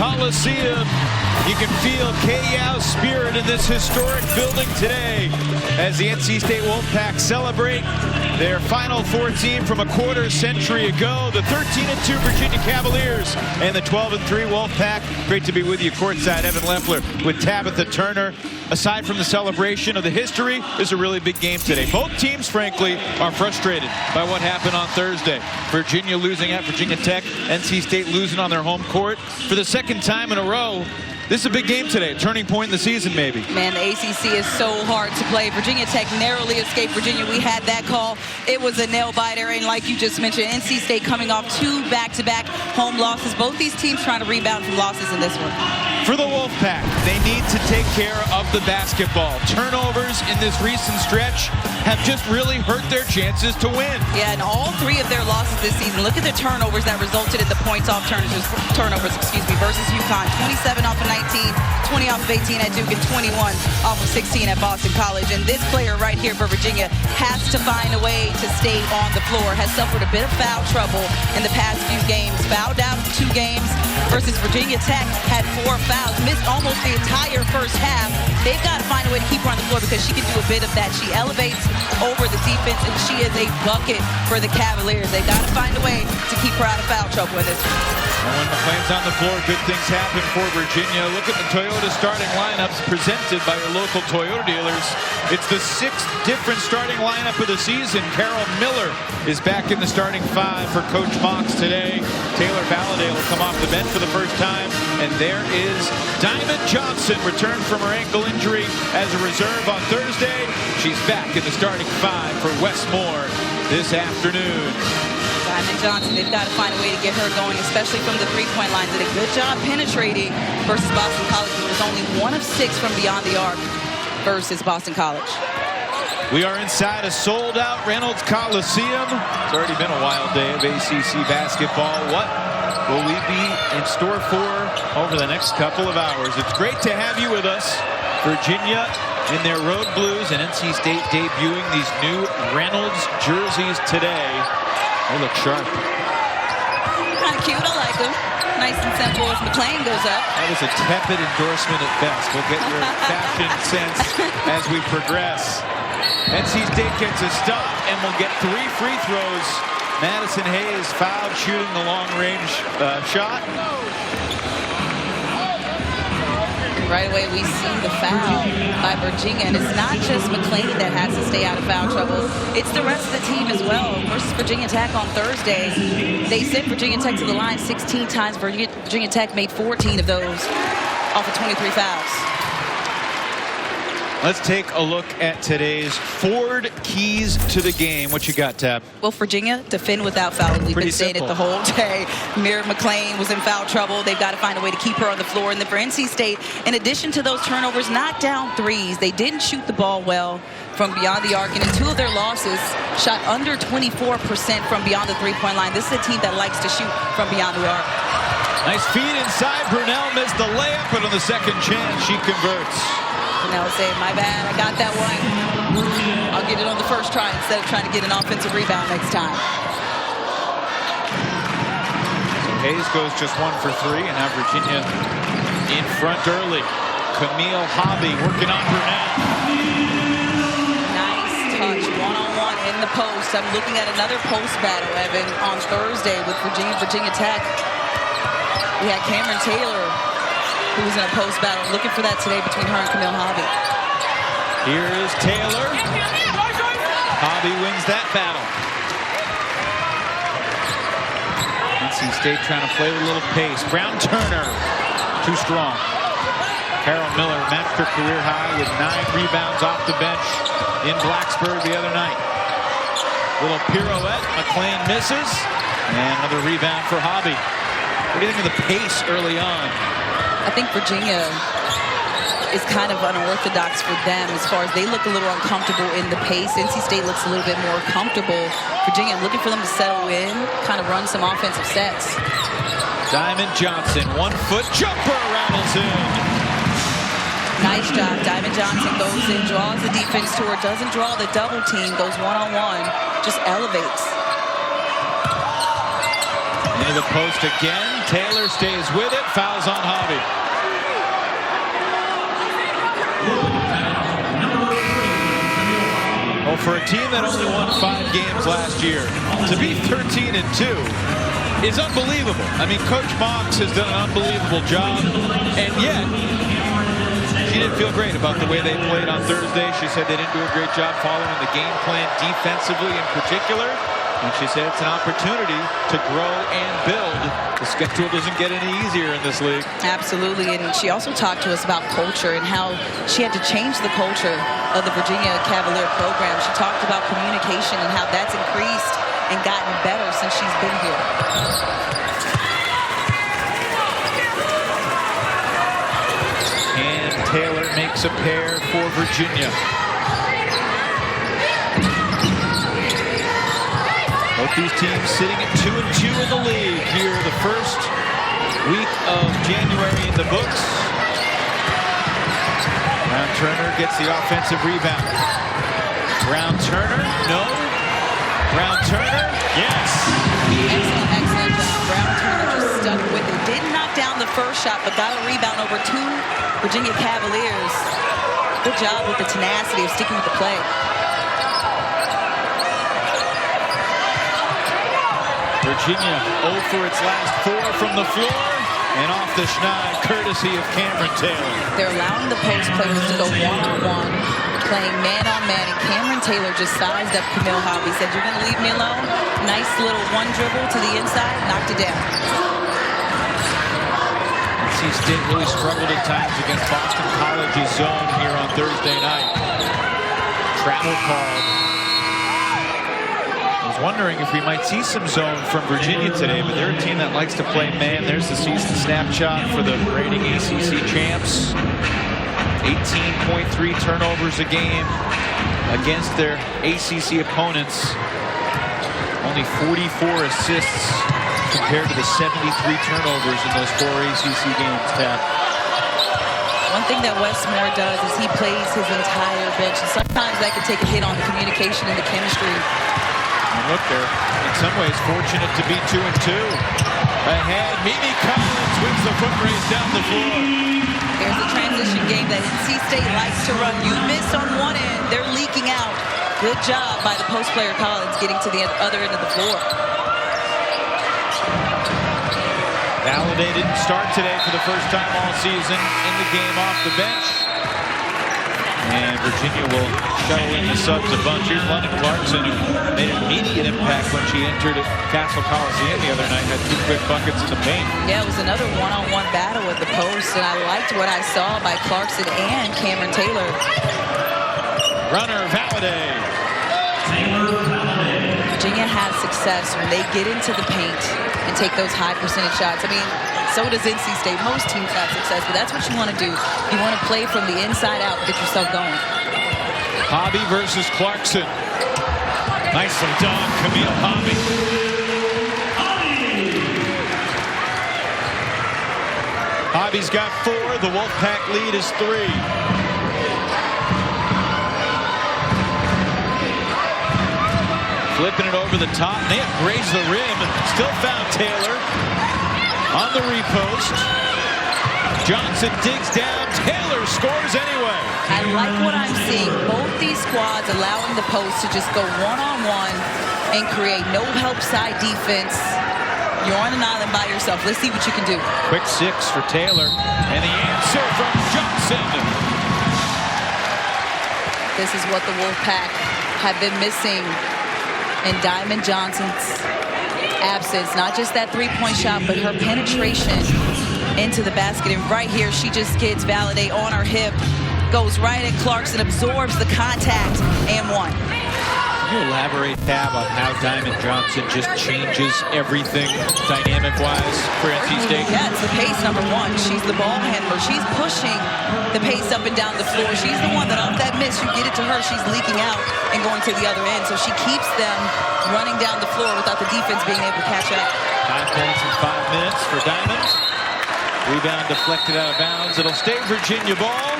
Coliseum. You can feel K-Yow's spirit in this historic building today as the NC State Wolfpack celebrate their Final Four team from a quarter century ago. The 13-2 Virginia Cavaliers and the 12-3 Wolfpack. Great to be with you courtside. Evan Lempler with Tabitha Turner. Aside from the celebration of the history, is a really big game today. Both teams, frankly, are frustrated by what happened on Thursday. Virginia losing at Virginia Tech, NC State losing on their home court for the second time in a row. This is a big game today, a turning point in the season maybe. Man, the ACC is so hard to play. Virginia Tech narrowly escaped Virginia. We had that call. It was a nail-biter, and like you just mentioned, NC State coming off 2 back-to-back home losses. Both these teams trying to rebound from losses in this one. For the Wolfpack, they need to take care of the basketball. Turnovers in this recent stretch have just really hurt their chances to win. Yeah, and all 3 of their losses this season, look at the turnovers that resulted in the points off turnovers, versus UConn. 27 off of 19, 20 off of 18 at Duke, and 21 off of 16 at Boston College. And this player right here for Virginia has to find a way to stay on the floor. Has suffered a bit of foul trouble in the past few games. Fouled out 2 games versus Virginia Tech. Had 4 fouls. Missed almost the entire first half. They've got to find a way to keep her on the floor because she can do a bit of that. She elevates over the defense, and she is a bucket for the Cavaliers. They've got to find a way to keep her out of foul trouble in this one. And when McClain's on the floor, good things happen for Virginia. Look at the Toyota starting lineups presented by your local Toyota dealers. It's the 6th different starting lineup of the season. Carol Miller is back in the starting 5 for Coach Mox today. Taylor Valadale will come off the bench for the first time. And there is Diamond Johnson, returned from her ankle injury as a reserve on Thursday. She's back in the starting 5 for Westmore this afternoon. Diamond Johnson, they've got to find a way to get her going, especially from the three-point line. Did a good job penetrating versus Boston College. It was only 1 of 6 from beyond the arc versus Boston College. We are inside a sold-out Reynolds Coliseum. It's already been a wild day of ACC basketball. What will we be in store for over the next couple of hours? It's great to have you with us. Virginia in their road blues, and NC State debuting these new Reynolds jerseys today. They look sharp. Kind of cute. I like them. Nice and simple as McClain goes up. That was a tepid endorsement at best. We'll get your fashion sense as we progress. NC State gets a stop and will get 3 free throws. Madison Hayes fouled shooting the long-range shot. Right away, we see the foul by Virginia, and it's not just McClain that has to stay out of foul trouble. It's the rest of the team as well. Versus Virginia Tech on Thursday, they sent Virginia Tech to the line 16 times. Virginia Tech made 14 of those off of 23 fouls. Let's take a look at today's Ford keys to the game. What you got, Tab? Well, Virginia, defend without fouling. We've been saying it the whole day. Mira McClain was in foul trouble. They've got to find a way to keep her on the floor. And then for NC State, in addition to those turnovers, knocked down threes. They didn't shoot the ball well from beyond the arc. And in 2 of their losses, shot under 24% from beyond the three-point line. This is a team that likes to shoot from beyond the arc. Nice feed inside. Brunel missed the layup, but on the second chance, she converts. Brunel saying, my bad, I got that one. I'll get it on the first try instead of trying to get an offensive rebound next time. So Hayes goes just 1 for 3, and now Virginia in front early. Camille Hobby working on Brunel. Nice touch, one-on-one in the post. I'm looking at another post battle, Evan, on Thursday with Virginia Tech. We had Cameron Taylor, who was in a post battle. Looking for that today between her and Camille Hobby. Here is Taylor. Hobby wins that battle. NC State trying to play with a little pace. Brown Turner, too strong. Carol Miller matched her career high with 9 rebounds off the bench in Blacksburg the other night. Little pirouette, McClain misses, and another rebound for Hobby. What do you think of the pace early on? I think Virginia is kind of unorthodox for them as far as they look a little uncomfortable in the pace. NC State looks a little bit more comfortable. Virginia looking for them to settle in, kind of run some offensive sets. Diamond Johnson, 1-foot jumper, rattles in. Nice job. Diamond Johnson goes in, draws the defense to her, doesn't draw the double team, goes one-on-one, just elevates. Into the post again. Taylor stays with it, fouls on Hobby. Well, for a team that only won 5 games last year, to be 13-2 is unbelievable. I mean, Coach Mox has done an unbelievable job, and yet she didn't feel great about the way they played on Thursday. She said they didn't do a great job following the game plan defensively in particular. And she said it's an opportunity to grow and build. The schedule doesn't get any easier in this league. Absolutely. And she also talked to us about culture and how she had to change the culture of the Virginia Cavalier program. She talked about communication and how that's increased and gotten better since she's been here. And Taylor makes a pair for Virginia. Both these teams sitting at 2-2 in the league here the first week of January in the books. Brown-Turner gets the offensive rebound. Brown-Turner, no. Brown-Turner, yes. Excellent job. Brown-Turner just stuck with it. Didn't knock down the first shot, but got a rebound over 2 Virginia Cavaliers. Good job with the tenacity of sticking with the play. Virginia 0 for its last 4 from the floor, and off the schneid, courtesy of Cameron Taylor. They're allowing the post players to go one-on-one, playing man-on-man, and Cameron Taylor just sized up Camille Hobby. Said, "You're going to leave me alone?" Nice little one dribble to the inside, knocked it down. NC State really struggled at times against Boston College's zone here on Thursday night. Travel called. Wondering if we might see some zone from Virginia today, but they're a team that likes to play man. There's the season snapshot for the reigning ACC champs. 18.3 turnovers a game against their ACC opponents. Only 44 assists compared to the 73 turnovers in those 4 ACC games, Tab. One thing that Wes Moore does is he plays his entire bench, and sometimes that can take a hit on the communication and the chemistry. And look, they're in some ways fortunate to be 2-2. Ahead, Mimi Collins wins the foot race down the floor. There's a transition game that NC State likes to run. You miss on one end, they're leaking out. Good job by the post player Collins getting to the other end of the floor. Valladay didn't start today for the first time all season in the game off the bench. And Virginia will shuttle in the subs a bunch. Here's London Clarkson, who made an immediate impact when she entered at Castle Coliseum the other night, had 2 quick buckets in the paint. Yeah, it was another one-on-one battle at the post, and I liked what I saw by Clarkson and Cameron Taylor. Runner, Valladay. Virginia has success when they get into the paint and take those high percentage shots. I mean, so does NC State. Most teams have success, but that's what you want to do. You want to play from the inside out, get yourself going. Hobby versus Clarkson. Nicely done, Camille Hobby. Hobby's got 4. The Wolfpack lead is 3. Flipping it over the top. They have grazed the rim. Still found Taylor on the repost. Johnson digs down. Taylor scores anyway. I like what I'm seeing. Both these squads allowing the post to just go one-on-one and create no help side defense. You're on an island by yourself. Let's see what you can do. Quick 6 for Taylor. And the answer from Johnson. This is what the Wolfpack have been missing in Diamond Johnson's absence. Not just that 3-point shot, but her penetration into the basket. And right here, she just gets Valladay on her hip, goes right at Clarkson, absorbs the contact, and 1. Can you elaborate, Tab, on how Diamond Johnson just changes everything dynamic-wise for NC State? Yeah, it's the pace, number 1. She's the ball handler. She's pushing the pace up and down the floor. She's the one that off that miss, you get it to her, she's leaking out and going to the other end. So she keeps them running down the floor without the defense being able to catch up. 5 points in 5 minutes for Diamond. Rebound deflected out of bounds. It'll stay Virginia ball.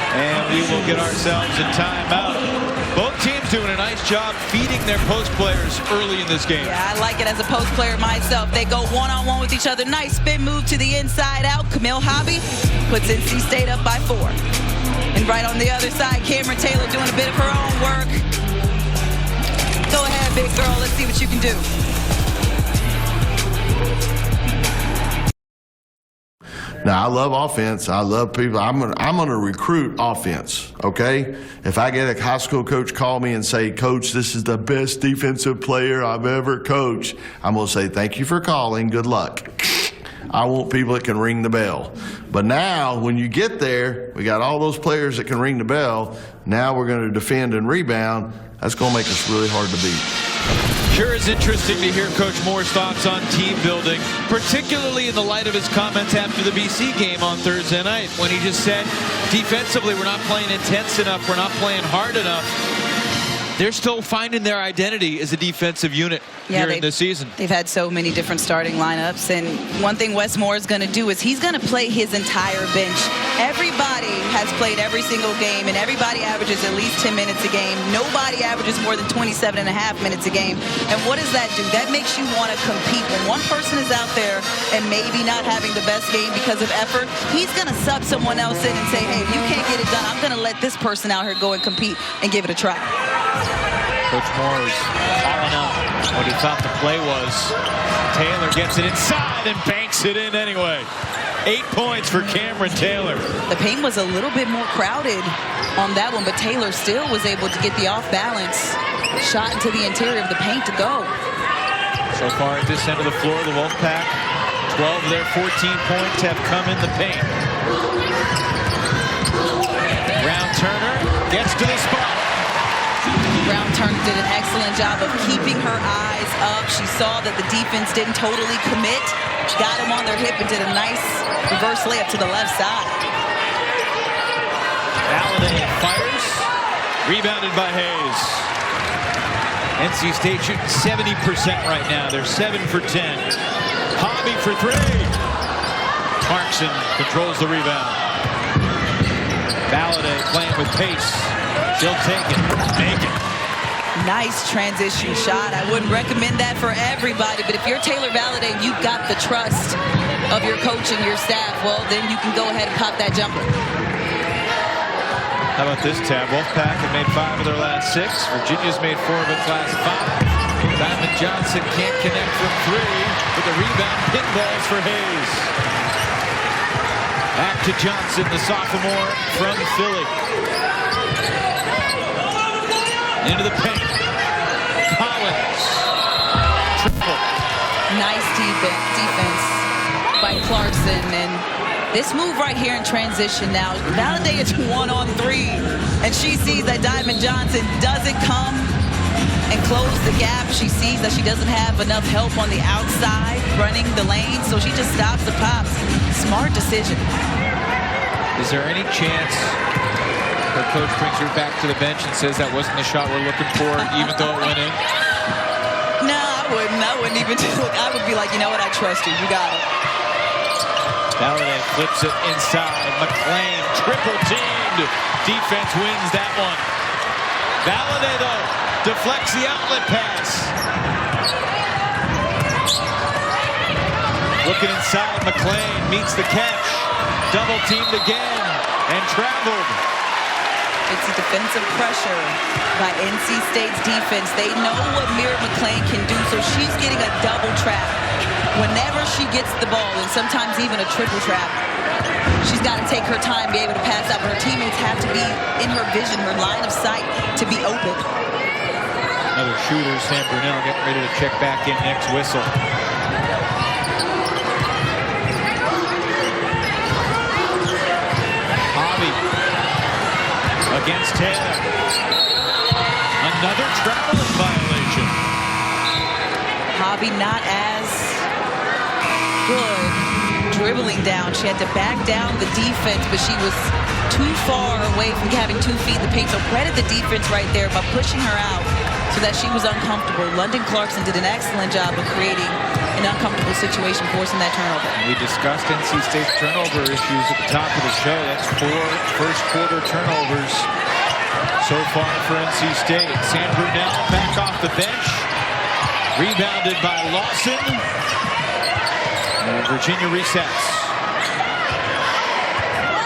And we will get ourselves a timeout. Both teams Cavs doing a nice job feeding their post players early in this game. Yeah, I like it as a post player myself. They go one-on-one with each other. Nice spin move to the inside out. Camille Hobby puts NC State up by 4. And right on the other side, Cameron Taylor doing a bit of her own work. Go ahead, big girl. Let's see what you can do. Now, I love offense. I love people. I'm gonna recruit offense, okay? If I get a high school coach call me and say, Coach, this is the best defensive player I've ever coached, I'm going to say, thank you for calling. Good luck. I want people that can ring the bell. But now, when you get there, we got all those players that can ring the bell. Now we're going to defend and rebound. That's going to make us really hard to beat. Sure is interesting to hear Coach Moore's thoughts on team building, particularly in the light of his comments after the BC game on Thursday night, when he just said, defensively, we're not playing intense enough, we're not playing hard enough. They're still finding their identity as a defensive unit here in this season. They've had so many different starting lineups, and one thing Wes Moore is going to do is he's going to play his entire bench. Everybody has played every single game, and everybody averages at least 10 minutes a game. Nobody averages more than 27.5 minutes a game. And what does that do? That makes you want to compete. When one person is out there and maybe not having the best game because of effort, he's going to sub someone else in and say, hey, if you can't get it done, I'm going to let this person out here go and compete and give it a try. Coach Moore is calling up what he thought the play was. Taylor gets it inside and banks it in anyway. 8 points for Cameron Taylor. The paint was a little bit more crowded on that one, but Taylor still was able to get the off-balance shot into the interior of the paint to go. So far at this end of the floor, the Wolfpack, 12 of their 14 points have come in the paint. Brown Turner gets to the spot. Brown Turner did an excellent job of keeping her eyes up. She saw that the defense didn't totally commit. Got him on their hip and did a nice reverse layup to the left side. Bally fires. Rebounded by Hayes. NC State shooting 70% right now. They're 7 for 10. Hobby for 3. Clarkson controls the rebound. Bally playing with pace. She'll take it. Make it. Nice transition shot. I wouldn't recommend that for everybody, but if you're Taylor Bally and you've got the trust of your coach and your staff, well, then you can go ahead and pop that jumper. How about this, Tab? Wolfpack have made 5 of their last 6. Virginia's made 4 of its last 5. Diamond Johnson can't connect from 3, but the rebound pinballs for Hayes. Back to Johnson, the sophomore from Philly. Into the paint. Collins. Triple. Nice defense by Clarkson. And this move right here in transition now, Bally is 1-on-3. And she sees that Diamond Johnson doesn't come and close the gap. She sees that she doesn't have enough help on the outside running the lane. So she just stops the pops. Smart decision. Is there any chance her coach brings her back to the bench and says that wasn't the shot we're looking for, even though it went in? No, I wouldn't even do it. I would be like, you know what, I trust you. You got it. Bally flips it inside. McClain triple teamed. Defense wins that one. Bally, though, deflects the outlet pass. Looking inside, McClain meets the catch. Double teamed again and traveled. It's a defensive pressure by NC State's defense. They know what Mira McClain can do, so she's getting a double trap. Whenever she gets the ball, and sometimes even a triple trap, she's got to take her time, be able to pass out, but her teammates have to be in her vision, her line of sight to be open. Another shooter, Sam Brunel getting ready to check back in next whistle. Against Taylor. Another traveling violation. Hobby not as good dribbling down. She had to back down the defense, but she was too far away from having 2 feet in the paint. So credit the defense right there by pushing her out so that she was uncomfortable. London Clarkson did an excellent job of creating an uncomfortable situation, forcing that turnover. We discussed NC State's turnover issues at the top of the show. That's 4 first quarter turnovers so far for NC State. Sam Brunel back off the bench. Rebounded by Lawson. And Virginia resets.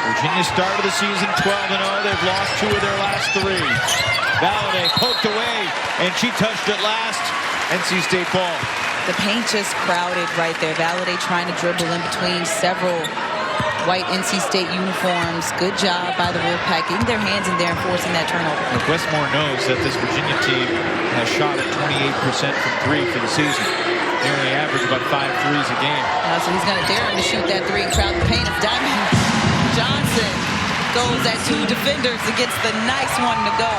Virginia started the season 12-0. They've lost 2 of their last 3. Valladay poked away, and she touched it last. NC State ball. The paint just crowded right there. Valladay trying to dribble in between several white NC State uniforms. Good job by the Wolfpack getting their hands in there and forcing that turnover. Look, Westmore knows that this Virginia team has shot at 28% from 3 for the season. They only average about 5 threes a game. So he's going to dare him to shoot that 3 and crowd the paint. If Diamond Johnson goes at 2 defenders and gets the nice one to go.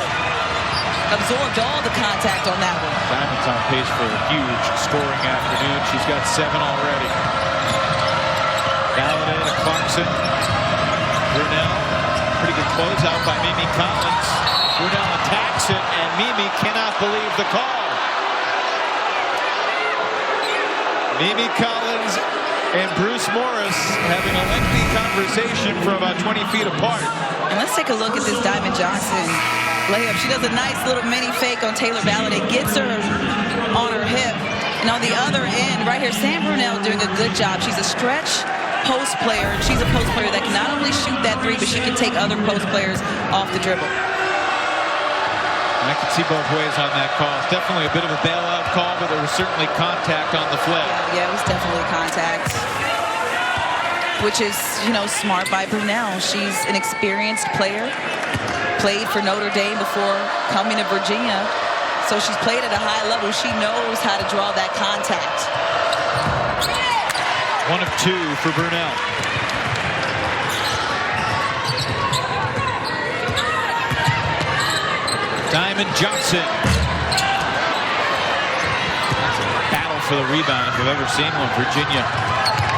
Absorbed all the contact on that one. Diamond's on pace for a huge scoring afternoon. She's got 7 already. Valladay to Clarkson. Brunel. Pretty good closeout by Mimi Collins. Brunel attacks it, and Mimi cannot believe the call. Mimi Collins and Bruce Morris having a lengthy conversation from about 20 feet apart. And let's take a look at this Diamond Johnson layup. She does a nice little mini fake on Taylor Valladay, gets her on her hip. And on the other end, right here, Sam Brunel doing a good job. She's a stretch post player, and she's a post player that can not only shoot that 3, but she can take other post players off the dribble. I can see both ways on that call. It's definitely a bit of a bailout call, but there was certainly contact on the flip. Yeah, it was definitely contact, which is, you know, smart by Brunel. She's an experienced player, played for Notre Dame before coming to Virginia, so she's played at a high level. She knows how to draw that contact. 1 of 2 for Brunel. Diamond Johnson. Battle for the rebound if I've ever seen one. Virginia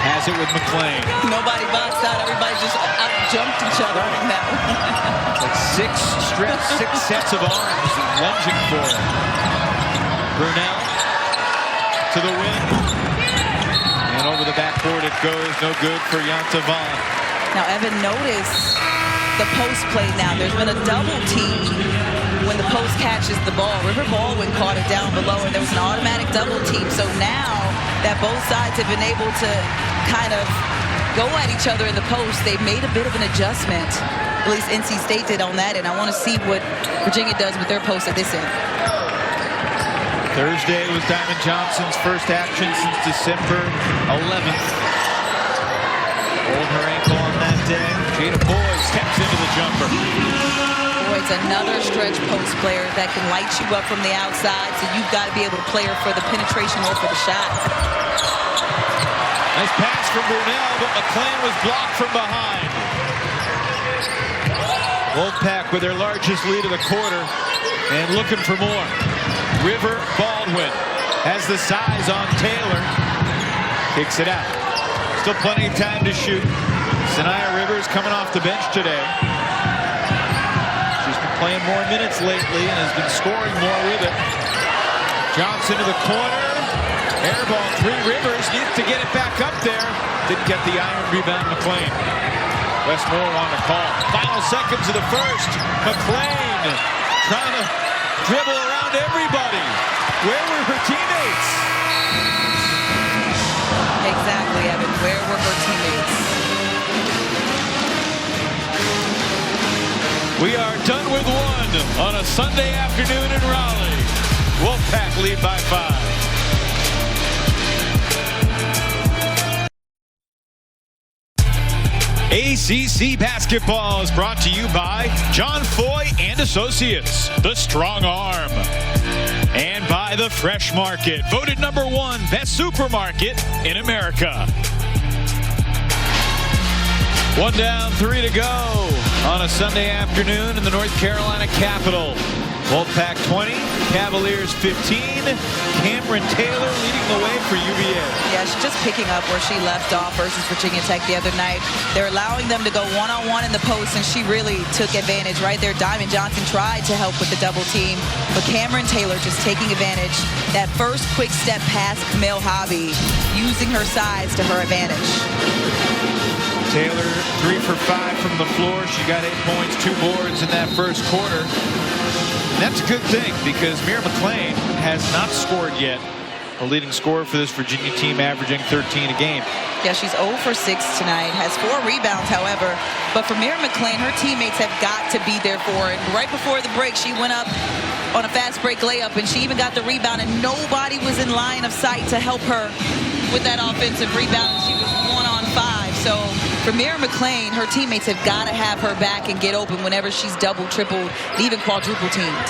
has it with McClain. Nobody boxed out. Everybody just out-jumped each other in that one. Like 6 sets of arms lunging for it. Brunel to the wing. And over the backboard it goes. No good for Yanta Vaughn. Now, Evan, notice the post play now. There's been a double team when the post catches the ball. River Baldwin caught it down below, and there was an automatic double team. So now that both sides have been able to kind of go at each other in the post, they've made a bit of an adjustment. At least NC State did on that, and I want to see what Virginia does with their post at this end. Thursday was Diamond Johnson's first action since December 11th. Hold her ankle on that day. Jada Boyd steps into the jumper. Boyd's another stretch post player that can light you up from the outside, so you've got to be able to play her for the penetration or for the shot. Nice pass from Brunel, but McClain was blocked from behind. Wolfpack with their largest lead of the quarter and looking for more. River Baldwin has the size on Taylor. Kicks it out. Still plenty of time to shoot. Sanaya Rivers coming off the bench today. She's been playing more minutes lately and has been scoring more with it. Johnson to the corner. Airball 3. Rivers needs to get it back up there. Didn't get the iron rebound. McClain. Westmore on the call. Final seconds of the first. McClain trying to dribble around everybody. Where were her teammates? Exactly, Evan. Where were her teammates? We are done with 1 on a Sunday afternoon in Raleigh. Wolfpack lead by 5. ACC basketball is brought to you by John Foy and Associates, the Strong Arm, and by the Fresh Market, voted #1 best supermarket in America. 1 down, 3 to go on a Sunday afternoon in the North Carolina Capitol. Wolfpack 20, Cavaliers 15. Cameron Taylor leading the way for UVA. Yeah, she's just picking up where she left off versus Virginia Tech the other night. They're allowing them to go one-on-one in the post, and she really took advantage right there. Diamond Johnson tried to help with the double team, but Cameron Taylor just taking advantage. That first quick step past Camille Hobby, using her size to her advantage. Taylor 3 for 5 from the floor. She got 8 points, 2 boards in that first quarter. And that's a good thing because Mira McLean has not scored yet. A leading scorer for this Virginia team, averaging 13 a game. Yeah, she's 0 for 6 tonight. Has 4 rebounds, however. But for Mira McLean, her teammates have got to be there for her. And right before the break, she went up on a fast break layup, and she even got the rebound, and nobody was in line of sight to help her with that offensive rebound. She was 1 on 5. So for Mira McLean, her teammates have got to have her back and get open whenever she's double, triple, even quadruple teamed.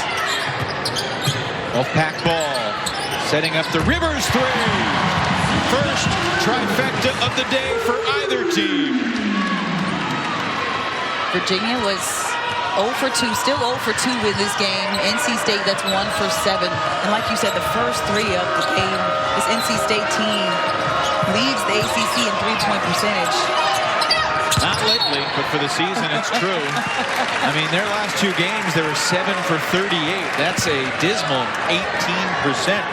Wolfpack ball. Setting up the Rivers 3. First trifecta of the day for either team. Virginia was 0 for 2, still 0 for 2 in this game. NC State, that's 1 for 7. And like you said, the first 3 of the game, this NC State team leads the ACC in three-point percentage. Not lately, but for the season, it's true. I mean, their last 2 games, they were 7 for 38. That's a dismal 18%.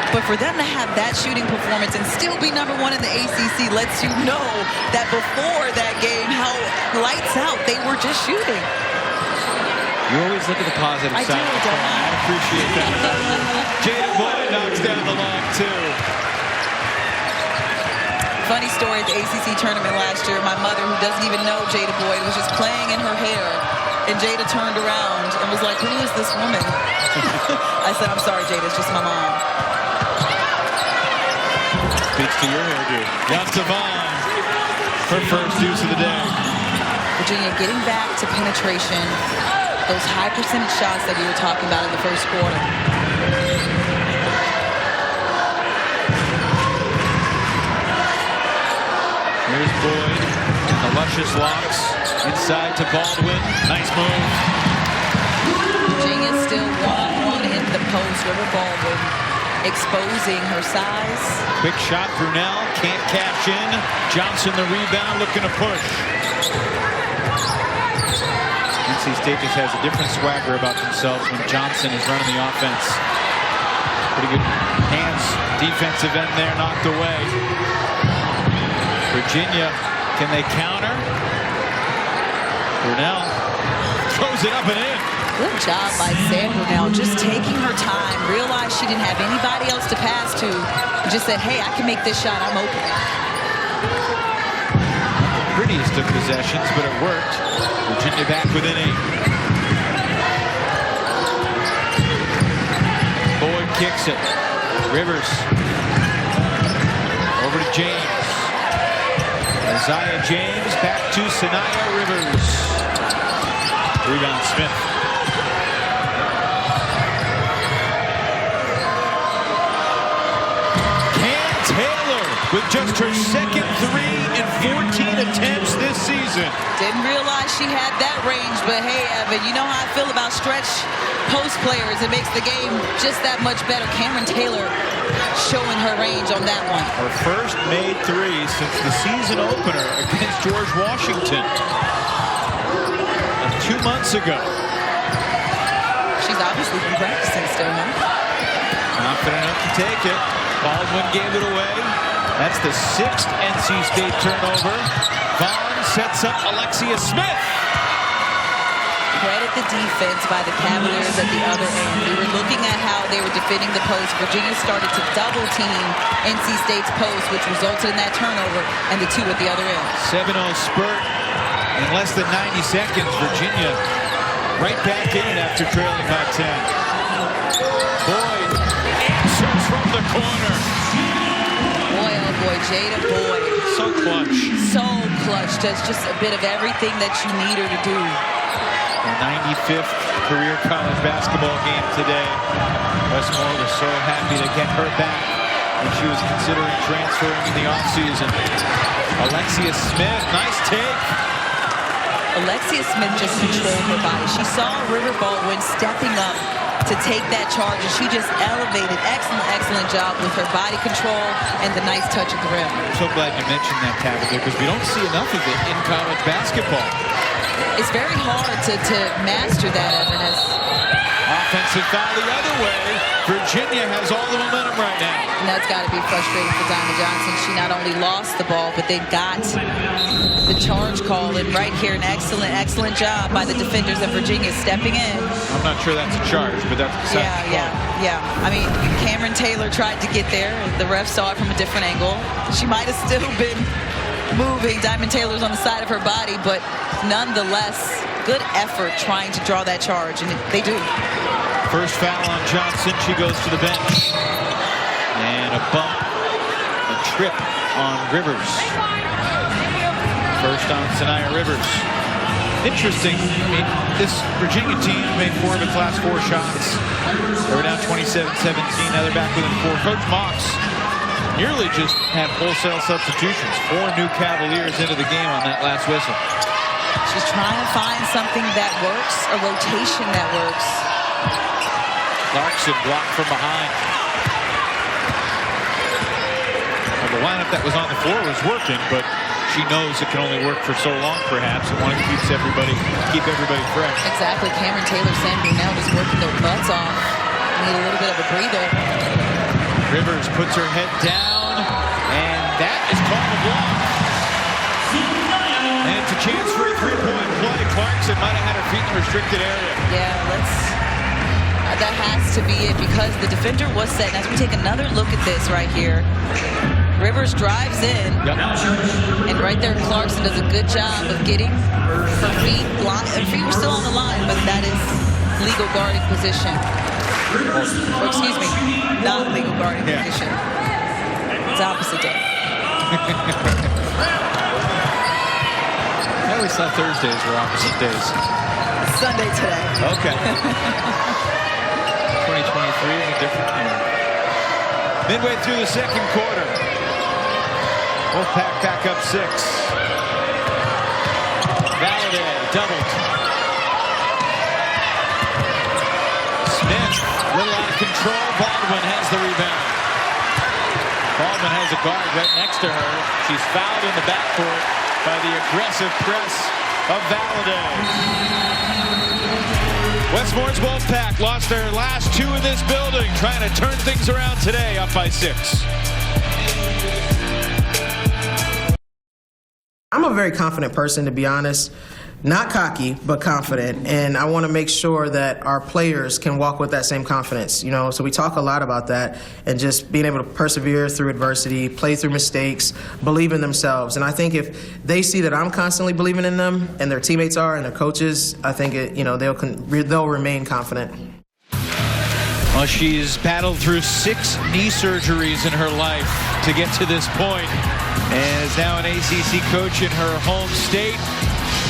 But for them to have that shooting performance and still be #1 in the ACC lets you know that before that game, how lights out they were just shooting. You always look at the positive side of the coin. I appreciate that. Jada Boyd knocks down the lob, too. Funny story at the ACC tournament last year. My mother, who doesn't even know Jada Boyd, was just playing in her hair. And Jada turned around and was like, "Who is this woman?" I said, "I'm sorry, Jada, it's just my mom." Speaks to your hairdo. Yastavaun, her first deuce of the day. Virginia getting back to penetration. Those high percentage shots that we were talking about in the first quarter. Here's Boyd. The luscious locks. Inside to Baldwin. Nice move. Virginia still 1-on-1 in the post. River Baldwin exposing her size. Quick shot, Brunel can't cash in. Johnson the rebound, looking to push. NC State just has a different swagger about themselves when Johnson is running the offense. Pretty good hands, defensive end there, knocked away. Virginia, can they counter? Brunel throws it up and in. Good job by Sam Brunel, just taking her time, realized she didn't have anybody else to pass to, and just said, "Hey, I can make this shot, I'm open." Prettiest of possessions, but it worked. Virginia back within 8. Boyd kicks it. Rivers. Over to James. Isaiah James back to Sanaya Rivers. Rebound Smith. With just her second 3 in 14 attempts this season. Didn't realize she had that range, but hey, Evan, you know how I feel about stretch post players. It makes the game just that much better. Cameron Taylor showing her range on that one. Her first made 3 since the season opener against George Washington 2 months ago. She's obviously been practicing still, huh? Confident enough to take it. Baldwin gave it away. That's the 6th NC State turnover. Vaughn sets up Alexia Smith. Credit the defense by the Cavaliers at the other end. We were looking at how they were defending the post. Virginia started to double team NC State's post, which resulted in that turnover and the 2 at the other end. 7-0 spurt in less than 90 seconds. Virginia right back in it after trailing by 10. Boyd answers from the corner. Boy, oh boy, Jada Boyd. So clutch. So clutch. Does just a bit of everything that you need her to do. Her 95th career college basketball game today. Westmore was so happy to get her back when she was considering transferring in the offseason. Alexia Smith, nice take. Alexia Smith just controlled her body. She saw River Baldwin stepping up to take that charge, and she just elevated. Excellent job with her body control and the nice touch at the rim. I'm so glad you mentioned that, Tabitha, because we don't see enough of it in college basketball. It's very hard to master that, Evan. As Offensive foul the other way. Virginia has all the momentum right now. And that's got to be frustrating for Diamond Johnson. She not only lost the ball, but they got the charge call. And right here, an excellent job by the defenders of Virginia stepping in. I'm not sure that's a charge, but that's a yeah. I mean, Cameron Taylor tried to get there. The ref saw it from a different angle. She might have still been moving. Diamond Taylor's on the side of her body, but nonetheless, good effort trying to draw that charge, and they do. First foul on Johnson. She goes to the bench. And a bump, a trip on Rivers. First on Sanaya Rivers. Interesting. I mean, this Virginia team made 4 of its last 4 shots. They were down 27-17. Now they're back within 4. Coach Mox nearly just had wholesale substitutions. 4 new Cavaliers into the game on that last whistle. She's trying to find something that works, a rotation that works. Clarkson blocked from behind. Well, the lineup that was on the floor was working, but she knows it can only work for so long, perhaps. It wants to keep everybody fresh. Exactly. Cameron Taylor, Sam Brunel just working their butts off. Need a little bit of a breather. Rivers puts her head down, and that is called a block. And it's a chance for a 3-point play. Clarkson might have had her feet in the restricted area. Yeah, that has to be it, because the defender was set. And as we take another look at this right here, Rivers drives in, and right there Clarkson does a good job of getting her feet blind. Her feet were still on the line, but that is legal guarding position. Or, excuse me, not legal guarding position. It's opposite day. I always thought Thursdays were opposite days. Sunday today. Okay. 2023 is a different year. Midway through the second quarter. Wolfpack back up 6. Valladay doubled. Smith, a little out of control. Baldwin has the rebound. Baldwin has a guard right next to her. She's fouled in the backcourt by the aggressive press of Valladay. Westmore's Wolfpack lost their last 2 in this building, trying to turn things around today, up by 6. I'm a very confident person, to be honest. Not cocky, but confident. And I want to make sure that our players can walk with that same confidence. You know, so we talk a lot about that, and just being able to persevere through adversity, play through mistakes, believe in themselves. And I think if they see that I'm constantly believing in them, and their teammates are, and their coaches, I think they'll remain confident. Well, she's battled through 6 knee surgeries in her life to get to this point, and is now an ACC coach in her home state,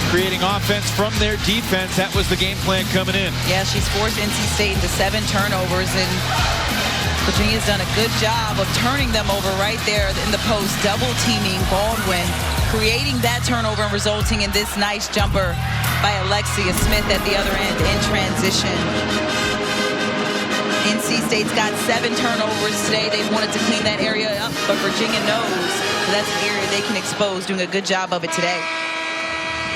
creating offense from their defense. That was the game plan coming in. Yeah, she's forced NC State into 7 turnovers, and Virginia's done a good job of turning them over right there in the post, double teaming Baldwin, creating that turnover and resulting in this nice jumper by Alexia Smith at the other end in transition. NC State's got 7 turnovers today. They wanted to clean that area up, but Virginia knows that's an area they can expose, doing a good job of it today.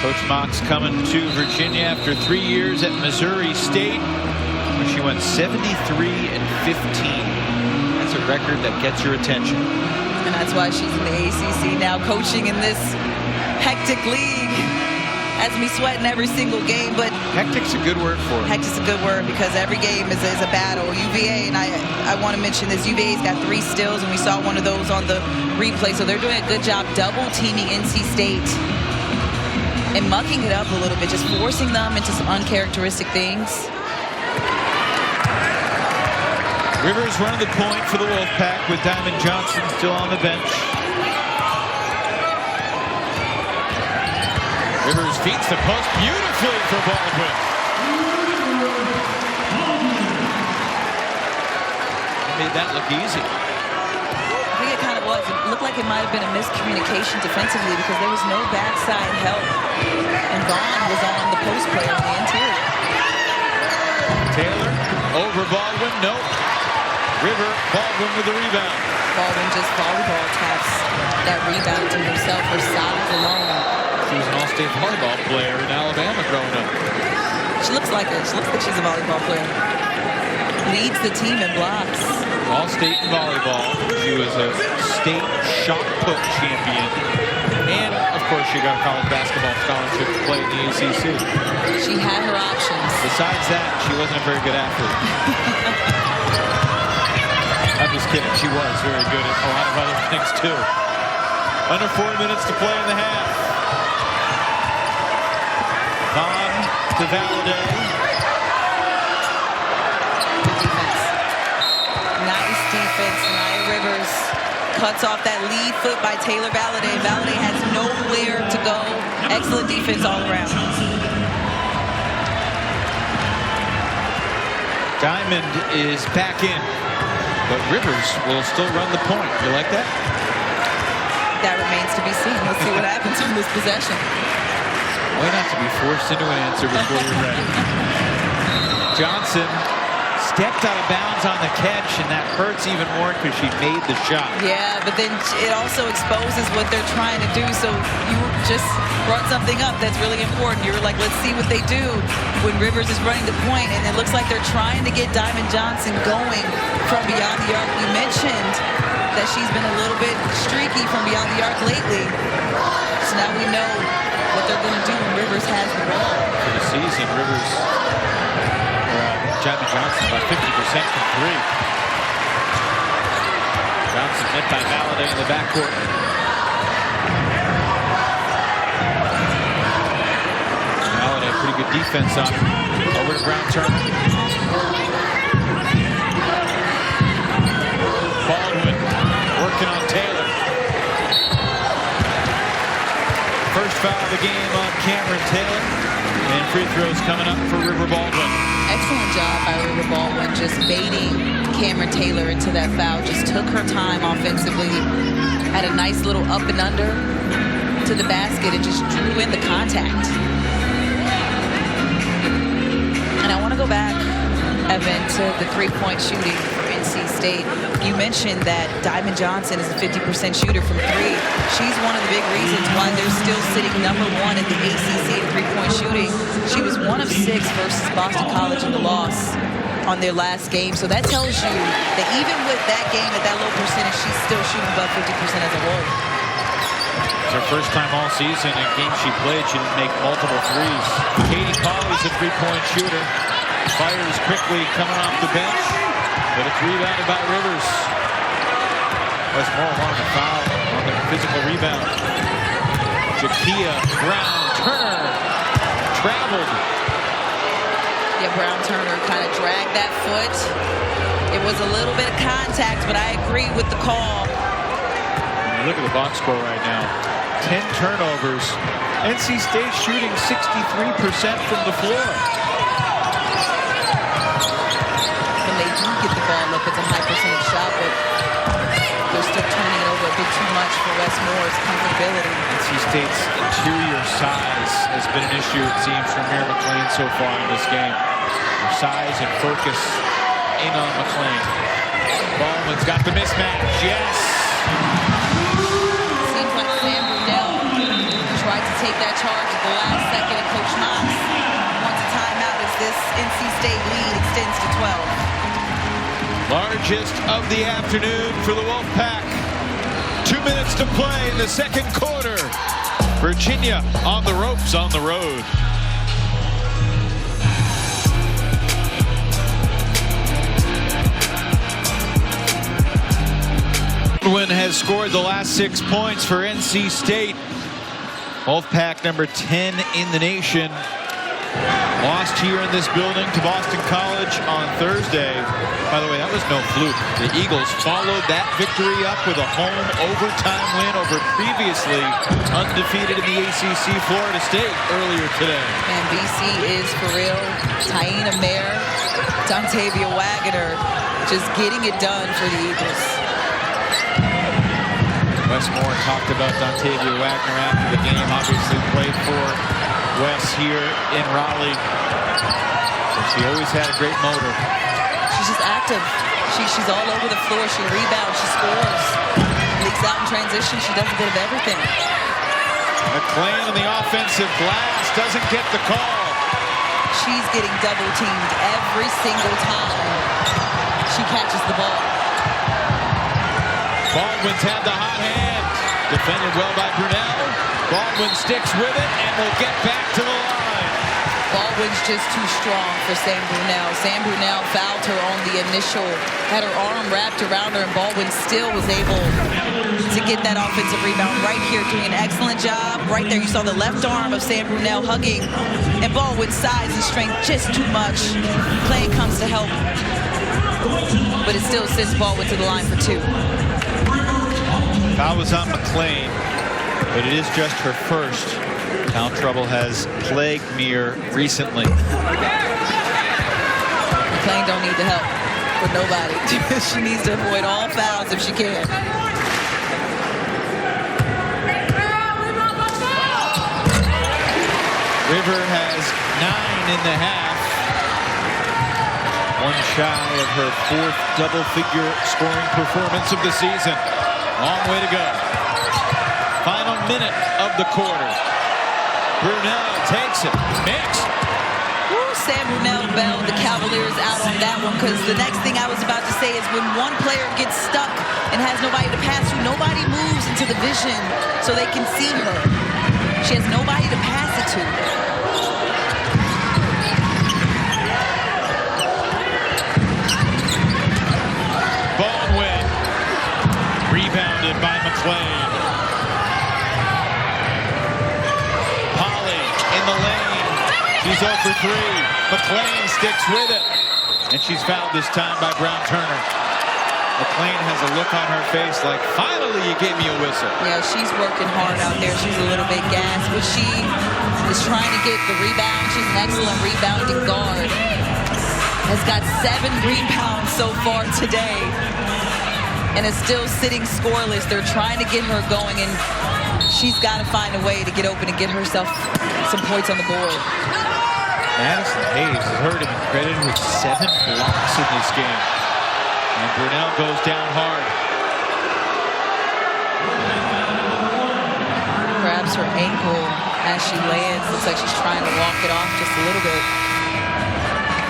Coach Mox coming to Virginia after 3 years at Missouri State, where she went 73-15. That's a record that gets your attention. And that's why she's in the ACC now, coaching in this hectic league. Has me sweating every single game, but hectic's a good word for it. Hectic's a good word, because every game is a battle. UVA, and I want to mention this, UVA's got 3 steals, and we saw one of those on the replay, so they're doing a good job double teaming NC State and mucking it up a little bit, just forcing them into some uncharacteristic things. Rivers running the point for the Wolfpack with Diamond Johnson still on the bench. Rivers feeds the post beautifully for Baldwin. Made that look easy. I think it kind of was. It looked like it might have been a miscommunication defensively, because there was no backside help, and Vaughn was on the post player on the interior. Taylor over Baldwin. Nope. River, Baldwin with the rebound. Baldwin just volleyball taps that rebound to himself for size alone. She was an all-state volleyball player in Alabama growing up. She looked looks like she's a volleyball player. Leads the team in blocks. All-state in volleyball. She was a state shot put champion. And, of course, she got a college basketball scholarship to play in the ACC. She had her options. Besides that, she wasn't a very good athlete. I'm just kidding. She was very good at a lot of other things, too. Under 4 minutes to play in the half. Vaughn to Valladay. Good defense. Nice defense. Nia Rivers cuts off that lead foot by Taylor Valladay. Valladay has nowhere to go. Excellent defense all around. Diamond is back in, but Rivers will still run the point. You like that? That remains to be seen. Let's see what happens on this possession. Why not to be forced into an answer before you're ready? Johnson stepped out of bounds on the catch, and that hurts even more because she made the shot. Yeah, but then it also exposes what they're trying to do. So you just brought something up that's really important. You were like, let's see what they do when Rivers is running the point, and it looks like they're trying to get Diamond Johnson going from beyond the arc. We mentioned that she's been a little bit streaky from beyond the arc lately. So now we know what they're going to do when Rivers has the ball. For the season, Rivers, Diamond Johnson, about 50% from three. Johnson met by Valladay in the backcourt. Valladay, pretty good defense on her. Over to Brown Turner. Baldwin working on Taylor. First foul of the game on Cameron Taylor. And free throws coming up for River Baldwin. Excellent job by River Baldwin, just baiting Cameron Taylor into that foul. Just took her time offensively. Had a nice little up and under to the basket and just drew in the contact. And I want to go back, Evan, to the three-point shooting for NC State. You mentioned that Diamond Johnson is a 50% shooter from three. She's one of the big reasons why they're still sitting #1 in the ACC in three-point shooting. She was 1 of 6 versus Boston College in the loss on their last game. So that tells you that even with that game at that low percentage, she's still shooting above 50% as a whole. It's her first time all season. In games she played, she didn't make multiple threes. Katie Pauley's a three-point shooter. Fires quickly coming off the bench, but it's rebounded by Rivers. Westmore wanted a foul on the physical rebound. Jakia Brown Turner traveled. Yeah, Brown Turner kind of dragged that foot. It was a little bit of contact, but I agree with the call. Look at the box score right now. 10 turnovers. NC State shooting 63% from the floor. When they do get the ball up, it's a high percentage shot, but they're still turning it over a bit too much for Westmore's comfortability. NC State's interior size has been an issue, it seems, for Mary McLean so far in this game. Her size and focus in on McLean. Baldwin's got the mismatch. Yes! Seems like Sam Brunell tried to take that charge at the last second, and Coach Knox wants a timeout as this NC State lead extends to 12. Largest of the afternoon for the Wolfpack. 2 minutes to play in the second quarter. Virginia on the ropes on the road. Baldwin has scored the last 6 points for NC State. Wolfpack number 10 in the nation. Lost here in this building to Boston College on Thursday. By the way, that was no fluke. The Eagles followed that victory up with a home overtime win over previously undefeated in the ACC Florida State earlier today. And BC is for real. Taina Mayer, Dontavia Wagner, just getting it done for the Eagles. Westmore talked about Dontavia Wagner after the game. Obviously played for Wes here in Raleigh. But she always had a great motor. She's just active. She's all over the floor. She rebounds. She scores. Leaks out in transition. She does a bit of everything. McLean on the offensive glass doesn't get the call. she's getting double teamed every single time she catches the ball. Baldwin's had the hot hand. Defended well by Brunel. Baldwin sticks with it and will get back to the line. Baldwin's just too strong for Sam Brunel. Sam Brunel fouled her on the initial, had her arm wrapped around her, and Baldwin still was able to get that offensive rebound right here, doing an excellent job. Right there, you saw the left arm of Sam Brunel hugging, and Baldwin's size and strength just too much. Clay comes to help, but it still sends Baldwin to the line for 2. Foul was on McClain, but it is just her first. Foul trouble has plagued Mir recently. McClain don't need the help for nobody. She needs to avoid all fouls if she can. River has 9 in the half. One shy of her 4th double-figure scoring performance of the season. Long way to go. Final minute of the quarter. Brunel takes it. Mixed. Sam Brunel bailed the Cavaliers out on that one, because the next thing I was about to say is when one player gets stuck and has nobody to pass to, nobody moves into the vision so they can see her. She has nobody to pass it to. Baldwin rebounded by McClain. Polly in the lane. She's 0 for 3. McClain sticks with it. And she's fouled this time by Brown-Turner. McClain has a look on her face like, finally you gave me a whistle. Yeah, she's working hard out there. She's a little bit gassed, but she is trying to get the rebound. She's an excellent rebounding guard. Has got 7 rebounds so far today. And is still sitting scoreless. They're trying to get her going, and she's got to find a way to get open and get herself some points on the board. Madison Hayes has heard him credited with 7 blocks in this game. And Brunel goes down hard. Grabs her ankle as she lands. Looks like she's trying to walk it off just a little bit.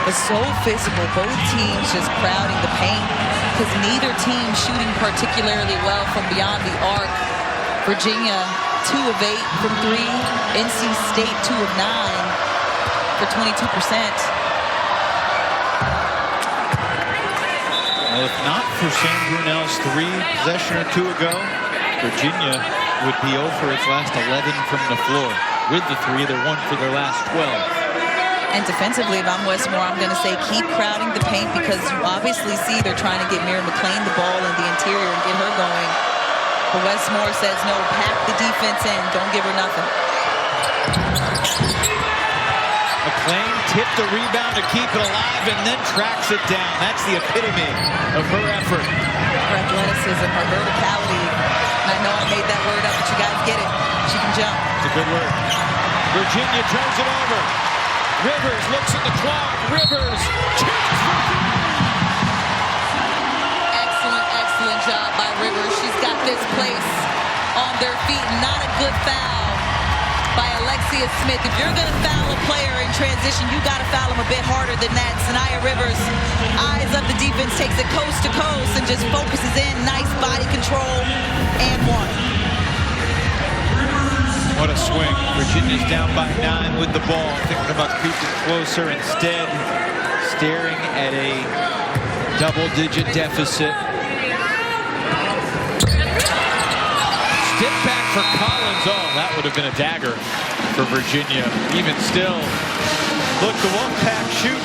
But so physical. Both teams just crowding the paint, because neither team shooting particularly well from beyond the arc. Virginia, 2 of 8 from 3. NC State, 2 of 9 for 22%. Well, if not for Sam Brunel's 3-possession or 2 ago, Virginia would be 0 for its last 11 from the floor. With the 3, they're 1 for their last 12. And defensively, if I'm Westmore, I'm going to say keep crowding the paint, because you obviously see they're trying to get Mary McClain the ball in the interior and get her going. But Westmore says, no, pack the defense in. Don't give her nothing. McClain tipped the rebound to keep it alive and then tracks it down. That's the epitome of her effort. Her athleticism, her verticality. And I know I made that word up, but you guys get it. She can jump. It's a good word. Virginia turns it over. Rivers looks at the clock. Rivers. Excellent job by Rivers. She's got this place on their feet. Not a good foul by Alexia Smith. If you're going to foul a player in transition, you got to foul him a bit harder than that. Sanaya Rivers eyes up the defense, takes it coast to coast, and just focuses in. Nice body control, and 1. What a swing. Virginia's down by 9 with the ball. Thinking about creeping closer. Instead, staring at a double-digit deficit. Step back for Collins. Oh, that would have been a dagger for Virginia. Even still, look, the Wolfpack shoot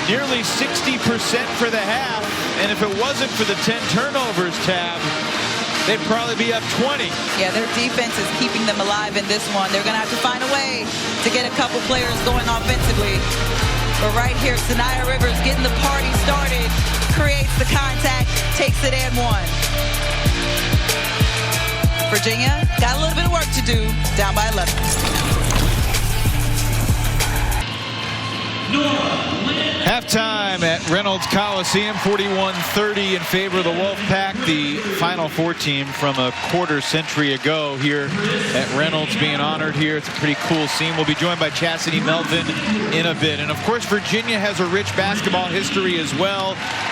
nearly 60% for the half. And if it wasn't for the 10 turnovers tab, they'd probably be up 20. Yeah, their defense is keeping them alive in this one. They're going to have to find a way to get a couple players going offensively. But right here, Sanaya Rivers getting the party started, creates the contact, takes it and 1. Virginia got a little bit of work to do, down by 11. Half Halftime at Reynolds Coliseum, 41-30 in favor of the Wolfpack. The Final Four team from a quarter century ago here at Reynolds being honored here. It's a pretty cool scene. We'll be joined by Chastity Melvin in a bit. And of course, Virginia has a rich basketball history as well,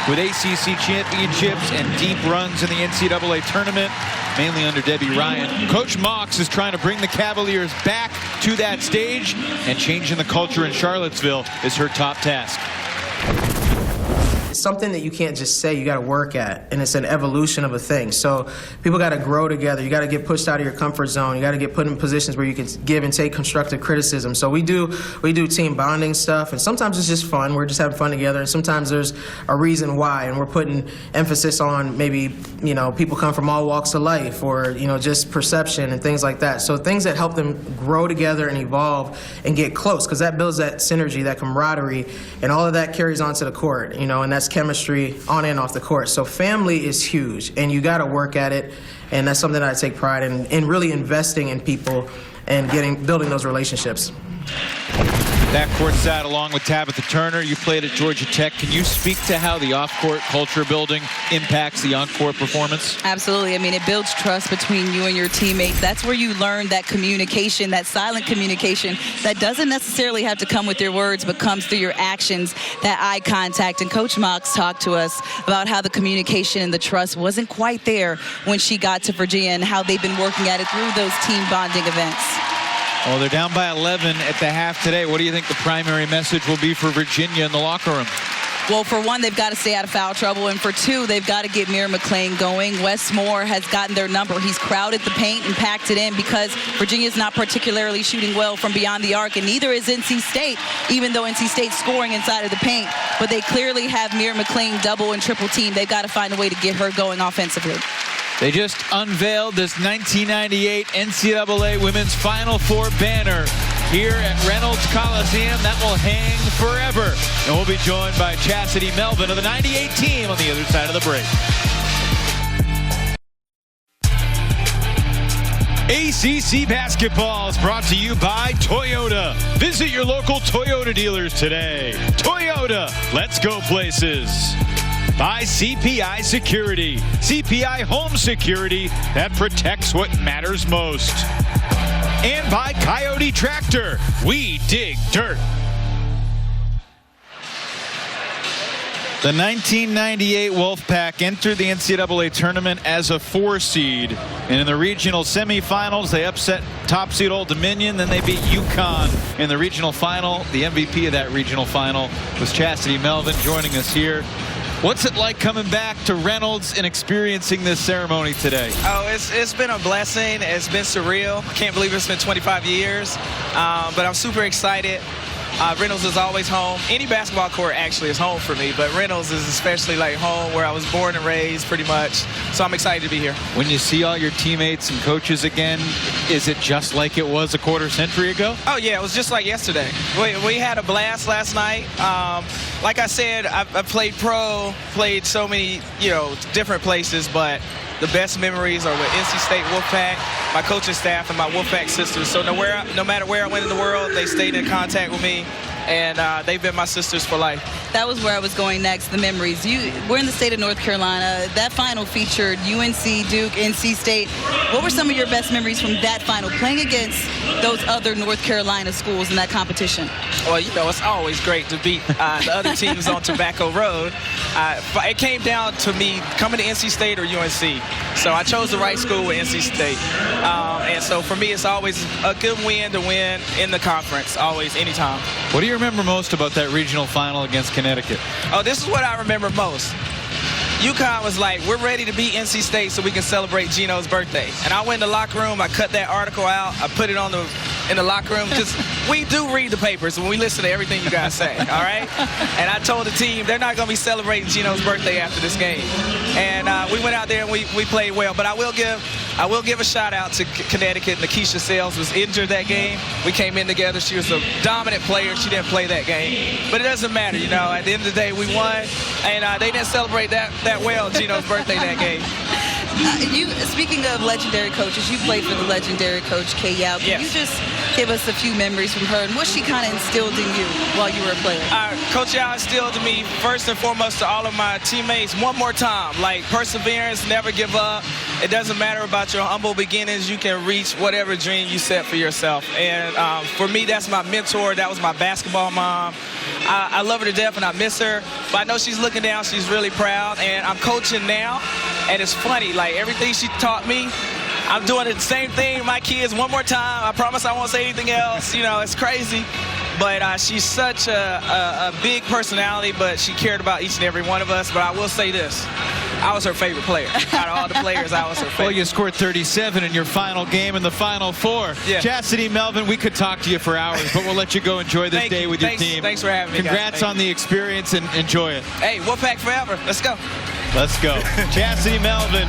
with ACC championships and deep runs in the NCAA tournament, mainly under Debbie Ryan. Coach Mox is trying to bring the Cavaliers back to that stage, and changing the culture in Charlottesville is her top task. It's something that you can't just say, you got to work at, and it's an evolution of a thing. So people got to grow together. You got to get pushed out of your comfort zone. You got to get put in positions where you can give and take constructive criticism. So we do team bonding stuff, and sometimes it's just fun. We're just having fun together, and sometimes there's a reason why, and we're putting emphasis on maybe, people come from all walks of life, or, just perception and things like that. So things that help them grow together and evolve and get close, because that builds that synergy, that camaraderie, and all of that carries onto the court, and that's chemistry on and off the court. So family is huge, and you got to work at it, and that's something that I take pride in really investing in people and building those relationships. That courtside along with Tabitha Turner. You played at Georgia Tech. Can you speak to how the off-court culture building impacts the on-court performance? Absolutely. I mean, it builds trust between you and your teammates. That's where you learn that communication, that silent communication that doesn't necessarily have to come with your words, but comes through your actions, that eye contact. And Coach Mox talked to us about how the communication and the trust wasn't quite there when she got to Virginia, and how they've been working at it through those team bonding events. Well, they're down by 11 at the half today. What do you think the primary message will be for Virginia in the locker room? Well, for one, they've got to stay out of foul trouble. And for two, they've got to get Mir McClain going. Wes Moore has gotten their number. He's crowded the paint and packed it in, because Virginia's not particularly shooting well from beyond the arc, and neither is NC State, even though NC State's scoring inside of the paint. But they clearly have Mir McClain double and triple team. They've got to find a way to get her going offensively. They just unveiled this 1998 NCAA Women's Final Four banner here at Reynolds Coliseum. That will hang forever. And we'll be joined by Chastity Melvin of the 98 team on the other side of the break. ACC basketball is brought to you by Toyota. Visit your local Toyota dealers today. Toyota, let's go places. By CPI Security. CPI Home Security that protects what matters most. And by Coyote Tractor. We dig dirt. The 1998 Wolfpack entered the NCAA tournament as a 4 seed. And in the regional semifinals, they upset top seed Old Dominion. Then they beat UConn in the regional final. The MVP of that regional final was Chastity Melvin, joining us here. What's it like coming back to Reynolds and experiencing this ceremony today? Oh, it's been a blessing. It's been surreal. I can't believe it's been 25 years, but I'm super excited. Reynolds is always home. Any basketball court actually is home for me, but Reynolds is especially like home, where I was born and raised pretty much. So I'm excited to be here. When you see all your teammates and coaches again, is it just like it was a quarter century ago? Oh yeah, it was just like yesterday. We had a blast last night. Like I said, I played pro, played so many, different places, but the best memories are with NC State Wolfpack, my coaching staff, and my Wolfpack sisters. So no matter where I went in the world, they stayed in contact with me, and they've been my sisters for life. That was where I was going next, the memories. We're in the state of North Carolina. That final featured UNC, Duke, NC State. What were some of your best memories from that final, playing against those other North Carolina schools in that competition? Well, it's always great to beat the other teams on Tobacco Road. It came down to me coming to NC State or UNC. So I chose the right school with NC State. And so for me, it's always a good win to win in the conference, always, anytime. What do you remember most about that regional final against Connecticut? Oh, this is what I remember most. UConn was like, we're ready to beat NC State so we can celebrate Gino's birthday. And I went in the locker room, I cut that article out, I put it in the locker room, because we do read the papers when we listen to everything you guys say, all right? And I told the team they're not going to be celebrating Gino's birthday after this game. And we went out there and we played well. But I will give a shout out to Connecticut. Nikisha Sales was injured that game. We came in together. She was a dominant player. She didn't play that game. But it doesn't matter, At the end of the day, we won. And they didn't celebrate that well, Gino's birthday that game. Speaking of legendary coaches, you played for the legendary coach, Kay Yao. Can you just give us a few memories from her and what she kind of instilled in you while you were a player? Coach Yao instilled in me, first and foremost, to all of my teammates, one more time, like perseverance, never give up. It doesn't matter about your humble beginnings. You can reach whatever dream you set for yourself. And for me, that's my mentor. That was my basketball mom. I love her to death and I miss her. But I know she's looking down. She's really proud. And I'm coaching now. And it's funny, like everything she taught me, I'm doing the same thing with my kids one more time. I promise I won't say anything else. You know, it's crazy. But she's such a big personality, but she cared about each and every one of us. But I will say this. I was her favorite player. Out of all the players, I was her favorite. Well, you scored 37 in your final game in the Final Four. Yeah. Chastity Melvin, we could talk to you for hours, but we'll let you go enjoy this day with your team. Thanks for having me, Congrats on the experience and enjoy it. Hey, Wolfpack forever. Let's go. Let's go. Chastity Melvin,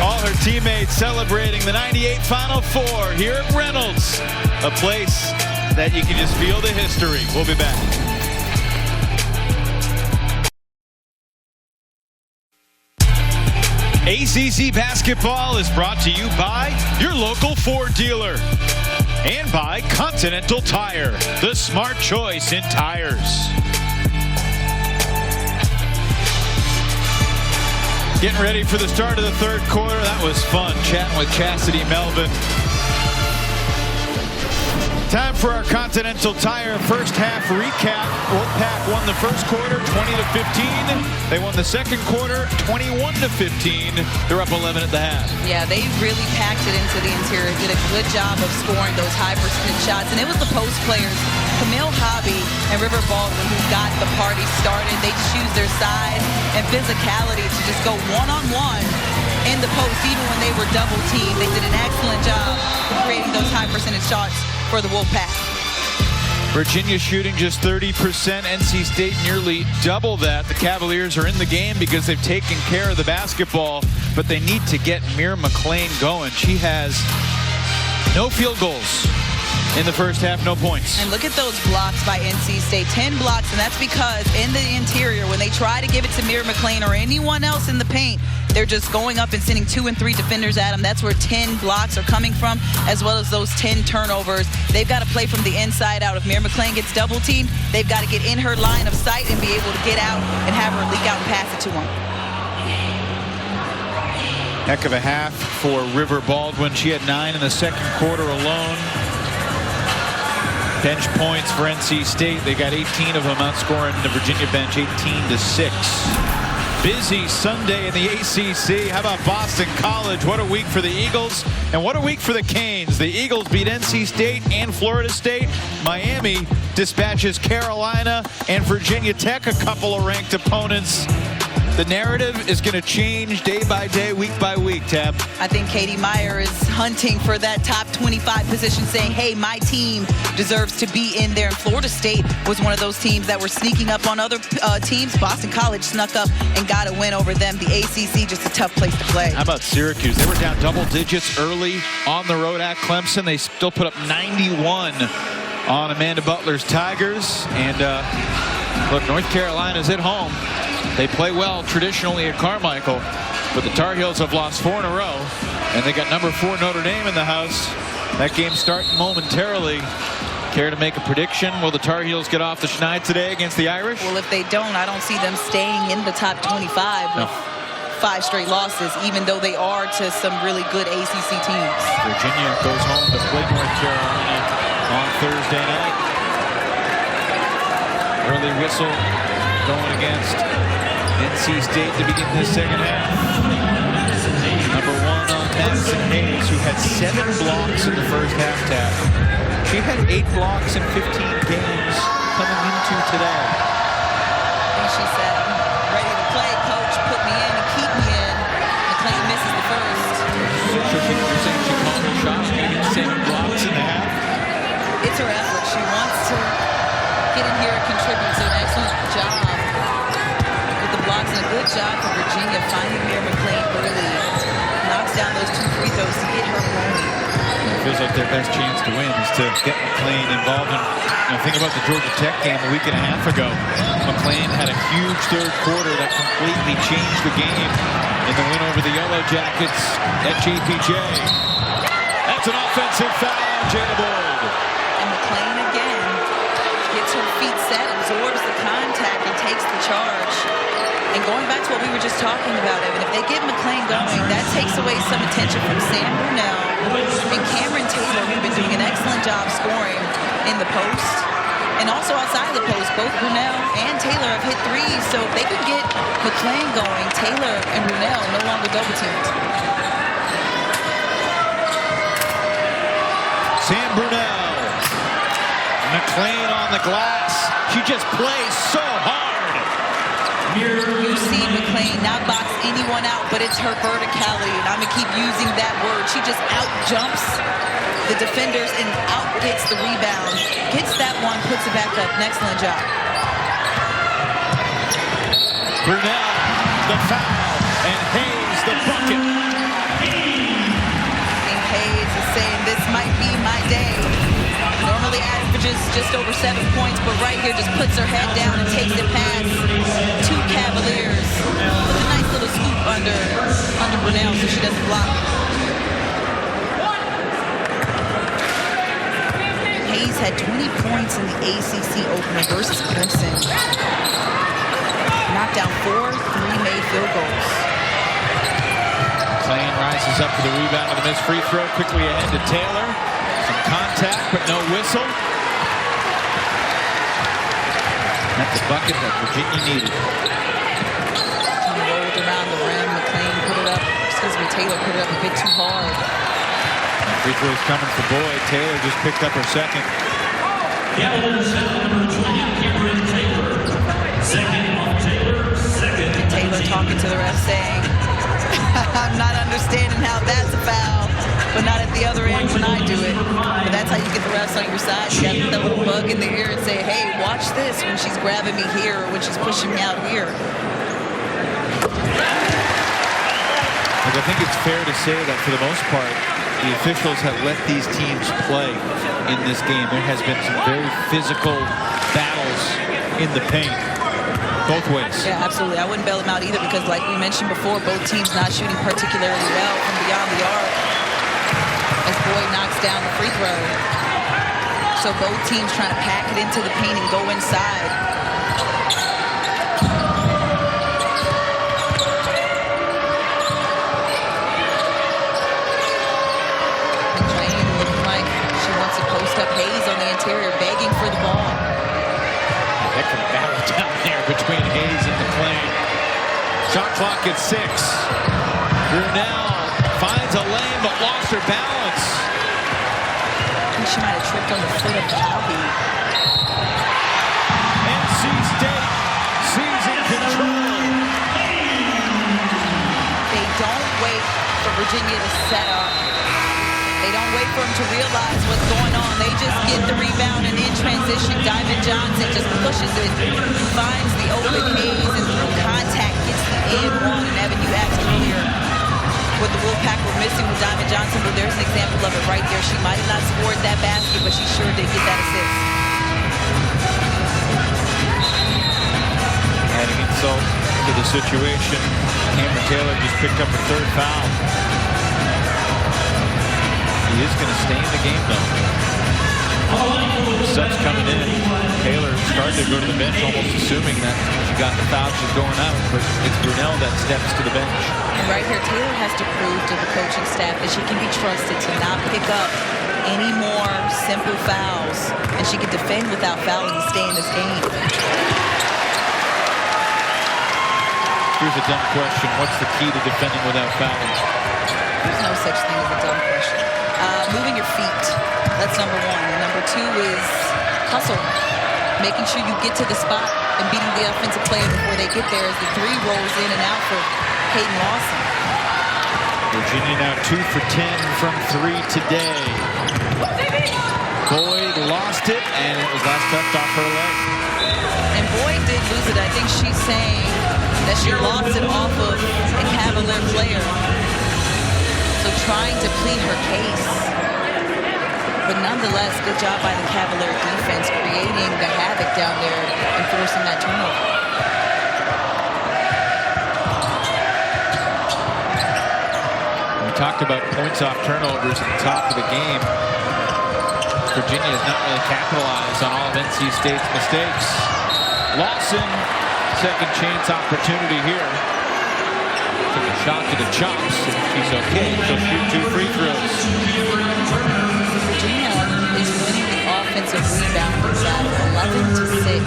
all her teammates celebrating the 98 Final Four here at Reynolds, a place that you can just feel the history. We'll be back. ACC Basketball is brought to you by your local Ford dealer and by Continental Tire, the smart choice in tires. Getting ready for the start of the third quarter. That was fun chatting with Chastity Melvin. Time for our Continental Tire first half recap. Wolfpack won the first quarter 20-15. They won the second quarter 21-15. They're up 11 at the half. Yeah, they really packed it into the interior. Did a good job of scoring those high percentage shots. And it was the post players, Camille Hobby and River Baldwin, who got the party started. They just used their size and physicality to just go one-on-one in the post, even when they were double teamed. They did an excellent job of creating those high percentage shots for the Wolfpack. Virginia shooting just 30%. NC State nearly double that. The Cavaliers are in the game because they've taken care of the basketball, but they need to get Mir McLean going. She has no field goals in the first half, no points. And look at those blocks by NC State. 10 blocks, and that's because in the interior, when they try to give it to Mir McLean or anyone else in the paint, they're just going up and sending 2 and 3 defenders at them. That's where 10 blocks are coming from, as well as those 10 turnovers. They've got to play from the inside out. If Mir McLean gets double teamed, they've got to get in her line of sight and be able to get out and have her leak out and pass it to him. Heck of a half for River Baldwin. She had 9 in the second quarter alone. Bench points for NC State. They got 18 of them, outscoring the Virginia bench 18-6. Busy Sunday in the ACC. How about Boston College? What a week for the Eagles, and what a week for the Canes. The Eagles beat NC State and Florida State. Miami dispatches Carolina and Virginia Tech, a couple of ranked opponents. The narrative is going to change day by day, week by week, Tab. I think Katie Meyer is hunting for that top 25 position, saying, hey, my team deserves to be in there. And Florida State was one of those teams that were sneaking up on other teams. Boston College snuck up and got a win over them. The ACC, just a tough place to play. How about Syracuse? They were down double digits early on the road at Clemson. They still put up 91 on Amanda Butler's Tigers. And look, North Carolina's at home. They play well traditionally at Carmichael, but the Tar Heels have lost 4 in a row, and they got number 4 Notre Dame in the house. That game starting momentarily. Care to make a prediction? Will the Tar Heels get off the schneid today against the Irish? Well, if they don't, I don't see them staying in the top 25 with 5 straight losses, even though they are to some really good ACC teams. Virginia goes home to play North Carolina on Thursday night. Early whistle going against NC State to begin the second half. Number 1 on Madison Hayes, who had 7 blocks in the first half. Tab. She had 8 blocks in 15 games coming into today. And she said, I'm ready to play, coach. Put me in and keep me in. McLean misses the first. So you're saying she called her shot, maybe 7 blocks in the half? It's her effort. She wants to get in here and contribute to an excellent job. And a good job for Virginia finding Mir McLean early. Knocks down those 2 free throws to get her going. It feels like their best chance to win is to get McLean involved in. Think about the Georgia Tech game a week and a half ago. McLean had a huge third quarter that completely changed the game in the win over the Yellow Jackets at JPJ. That's an offensive foul, Jada Boyd. And McLean again gets her feet set, absorbs the contact, and takes the charge. And going back to what we were just talking about, Evan, if they get McLean going, that takes away some attention from Sam Brunell and Cameron Taylor, who've been doing an excellent job scoring in the post and also outside of the post. Both Brunell and Taylor have hit threes, so if they can get McLean going, Taylor and Brunell no longer double teamed. Sam Brunell. McLean on the glass. She just plays so hard. You see McLean not box anyone out, but it's her verticality, and I'm going to keep using that word. She just out-jumps the defenders and out-gets the rebound. Gets that one, puts it back up. An excellent job. Brunell, the foul, and Hayes, the bucket. And Hayes is saying, this might be my day. Normally averages just over 7 points, but right here just puts her head down and takes it past 2 Cavaliers. With a nice little scoop under Brunell so she doesn't block. Hayes had 20 points in the ACC opener versus Clemson. Knocked down 4 3-made field goals. McLean rises up for the rebound of the missed free throw. Quickly ahead to Taylor. Some contact, but no whistle. That's the bucket that Virginia needed. Rolled around the rim. McLean put it up. Taylor put it up a bit too hard. And free throw's coming for Boyd. Taylor just picked up her second. And Taylor talking to the ref saying, I'm not understanding how that's a foul, but not at the other end when I do it. But that's how you get the refs on your side. You got that little bug in the ear and say, hey, watch this when she's grabbing me here or when she's pushing me out here. Look, I think it's fair to say that for the most part, the officials have let these teams play in this game. There has been some very physical battles in the paint, both ways. Yeah, absolutely. I wouldn't bail them out either because, like we mentioned before, both teams not shooting particularly well from beyond the arc as Boyd knocks down the free throw. So both teams trying to pack it into the paint and go inside. Up Hayes on the interior, begging for the ball. Heck of a battle down there between Hayes and McLean. Shot clock at 6. Brunell finds a lane but lost her balance. I think she might have tripped on the foot of Bobby. NC State seizing control. They don't wait for Virginia to set up. They don't wait for them to realize what's going on. They just get the rebound and in transition, Diamond Johnson just pushes it, finds the open Hayes, and through contact gets the and one. And Evan, you asked earlier what the Wolfpack were missing with Diamond Johnson. Well, there's an example of it right there. She might have not scored that basket, but she sure did get that assist. Adding insult to the situation, Cameron Taylor just picked up her 3rd foul. He is going to stay in the game, though. Subs coming in. Taylor started to go to the bench, almost assuming that she got the foul, she's going out. But it's Brunell that steps to the bench. And right here, Taylor has to prove to the coaching staff that she can be trusted to not pick up any more simple fouls. And she can defend without fouling and stay in this game. Here's a dumb question. What's the key to defending without fouling? There's no such thing as a dumb question. Moving your feet. That's number 1. And number 2 is hustle. Making sure you get to the spot and beating the offensive player before they get there as the 3 rolls in and out for Peyton Lawson. Virginia now 2 for 10 from 3 today. Boyd lost it, and it was last touched off her leg. And Boyd did lose it. I think she's saying that she lost it off of a Cavalier player. So trying to plead her case. But nonetheless, good job by the Cavalier defense creating the havoc down there and forcing that turnover. We talked about points off turnovers at the top of the game. Virginia has not really capitalized on all of NC State's mistakes. Lawson, second chance opportunity here. Took a shot to the chops. She's okay. She'll shoot 2 free throws. Virginia is winning the offensive rebounding battle 11-6.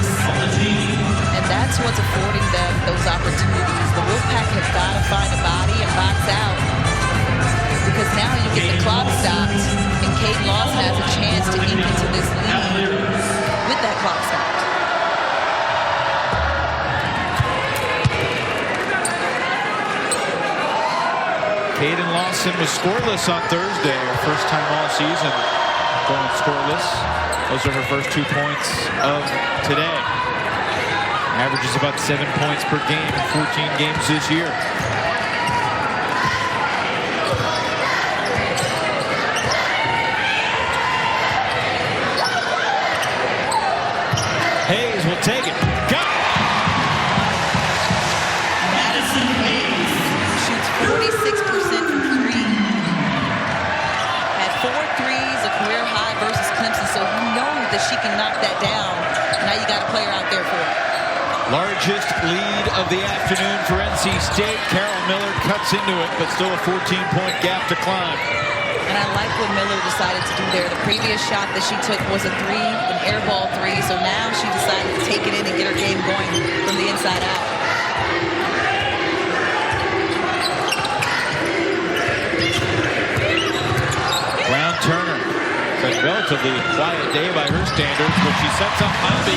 And that's what's affording them those opportunities. The Wolfpack has got to find a body and box out. Because now you get the clock stopped, and Kate Lawson has a chance to eke into this lead with that clock stopped. Caden Lawson was scoreless on Thursday, her first time all season going scoreless. Those are her first 2 points of today. Averages about 7 points per game in 14 games this year. Hayes will take it. Got it! Madison Hayes shoots 46% from 3. Had 4 threes, a career high versus Clemson, so you know that she can knock that down. Now you got a player out there for it. Largest lead of the afternoon for NC State. Carol Miller cuts into it, but still a 14-point gap to climb. And I like what Miller decided to do there. The previous shot that she took was a 3, an air ball 3. So now she decided to take it in and get her game going from the inside out. Brown Turner. It's a relatively quiet day by her standards, but she sets up Hobby.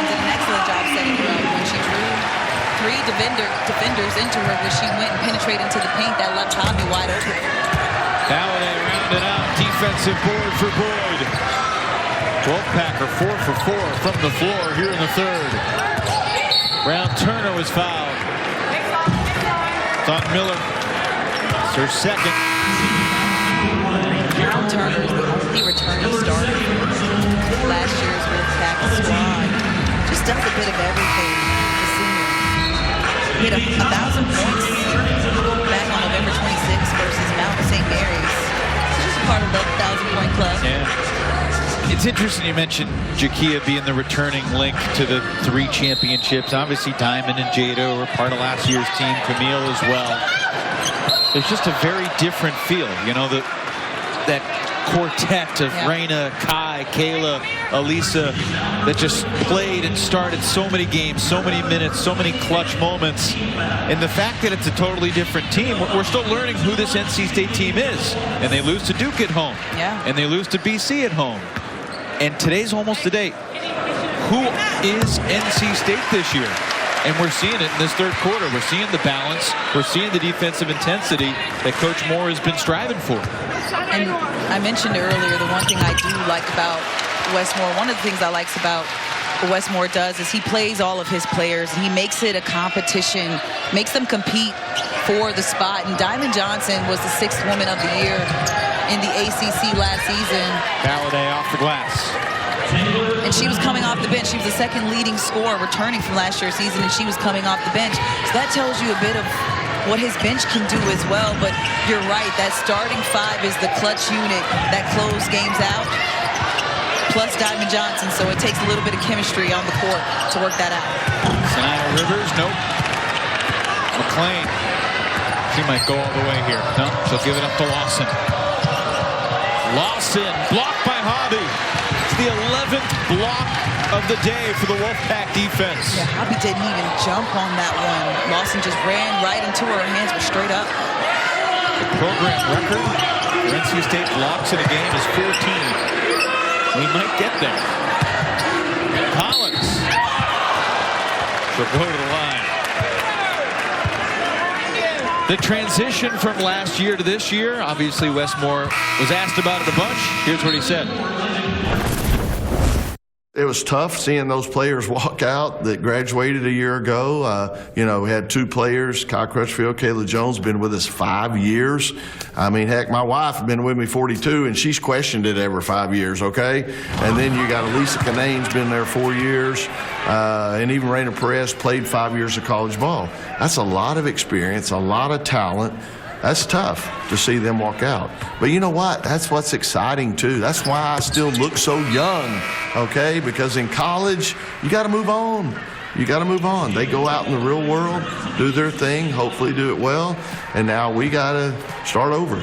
Did an excellent job setting her up. When she drew 3 defenders into her, when she went and penetrated into the paint, that left Hobby wide open. Bally rounded out. Defensive board for Boyd. Wolfpack are 4 for 4 from the floor here in the third. Brown Turner was fouled. It's on Miller. It's her second. Brown Turner is the only returning starter for last year's Wolfpack squad. Just does a bit of everything. The senior hit 1,000 points back on November 26th versus Mount St. Mary's. So just a part of the 1,000-point club. Yeah. It's interesting you mentioned Jakia being the returning link to the 3 championships. Obviously, Diamond and Jada were part of last year's team. Camille as well. There's just a very different feel. You know, that quartet of Raina, Kai, Kayla, Elisa that just played and started so many games, so many minutes, so many clutch moments. And the fact that it's a totally different team, we're still learning who this NC State team is. And they lose to Duke at home. Yeah. And they lose to BC at home. And today's almost the day. Who is NC State this year? And we're seeing it in this third quarter. We're seeing the balance. We're seeing the defensive intensity that Coach Moore has been striving for. And I mentioned earlier, the one thing I do like about Westmore, one of the things I like about what Westmore does is he plays all of his players and he makes it a competition, makes them compete for the spot. And Diamond Johnson was the 6th woman of the year in the ACC last season. Halliday off the glass. And she was coming off the bench. She was the 2nd leading scorer returning from last year's season, and she was coming off the bench. So that tells you a bit of what his bench can do as well. But you're right, that starting 5 is the clutch unit that close games out, plus Diamond Johnson. So it takes a little bit of chemistry on the court to work that out. Sinai Rivers, nope. McClain, she might go all the way here. No, she'll give it up to Lawson. Lawson, blocked by Hobby. It's the 11th block of the day for the Wolfpack defense. Yeah, Hobby didn't even jump on that one. Lawson just ran right into her. Her hands were straight up. The program record for NC State blocks in a game is 14. We might get there. Collins will go to the line. The transition from last year to this year, obviously Westmore was asked about it a bunch. Here's what he said. It was tough seeing those players walk out that graduated a year ago. We had 2 players, Kyle Crutchfield, Kayla Jones, been with us 5 years. I mean, heck, my wife has been with me 42, and she's questioned it every 5 years, okay? And then you got Elisa Canane's been there 4 years, and even Raina Perez played 5 years of college ball. That's a lot of experience, a lot of talent. That's tough to see them walk out. But you know what? That's what's exciting, too. That's why I still look so young, okay? Because in college, you got to move on. You got to move on. They go out in the real world, do their thing, hopefully do it well, and now we got to start over.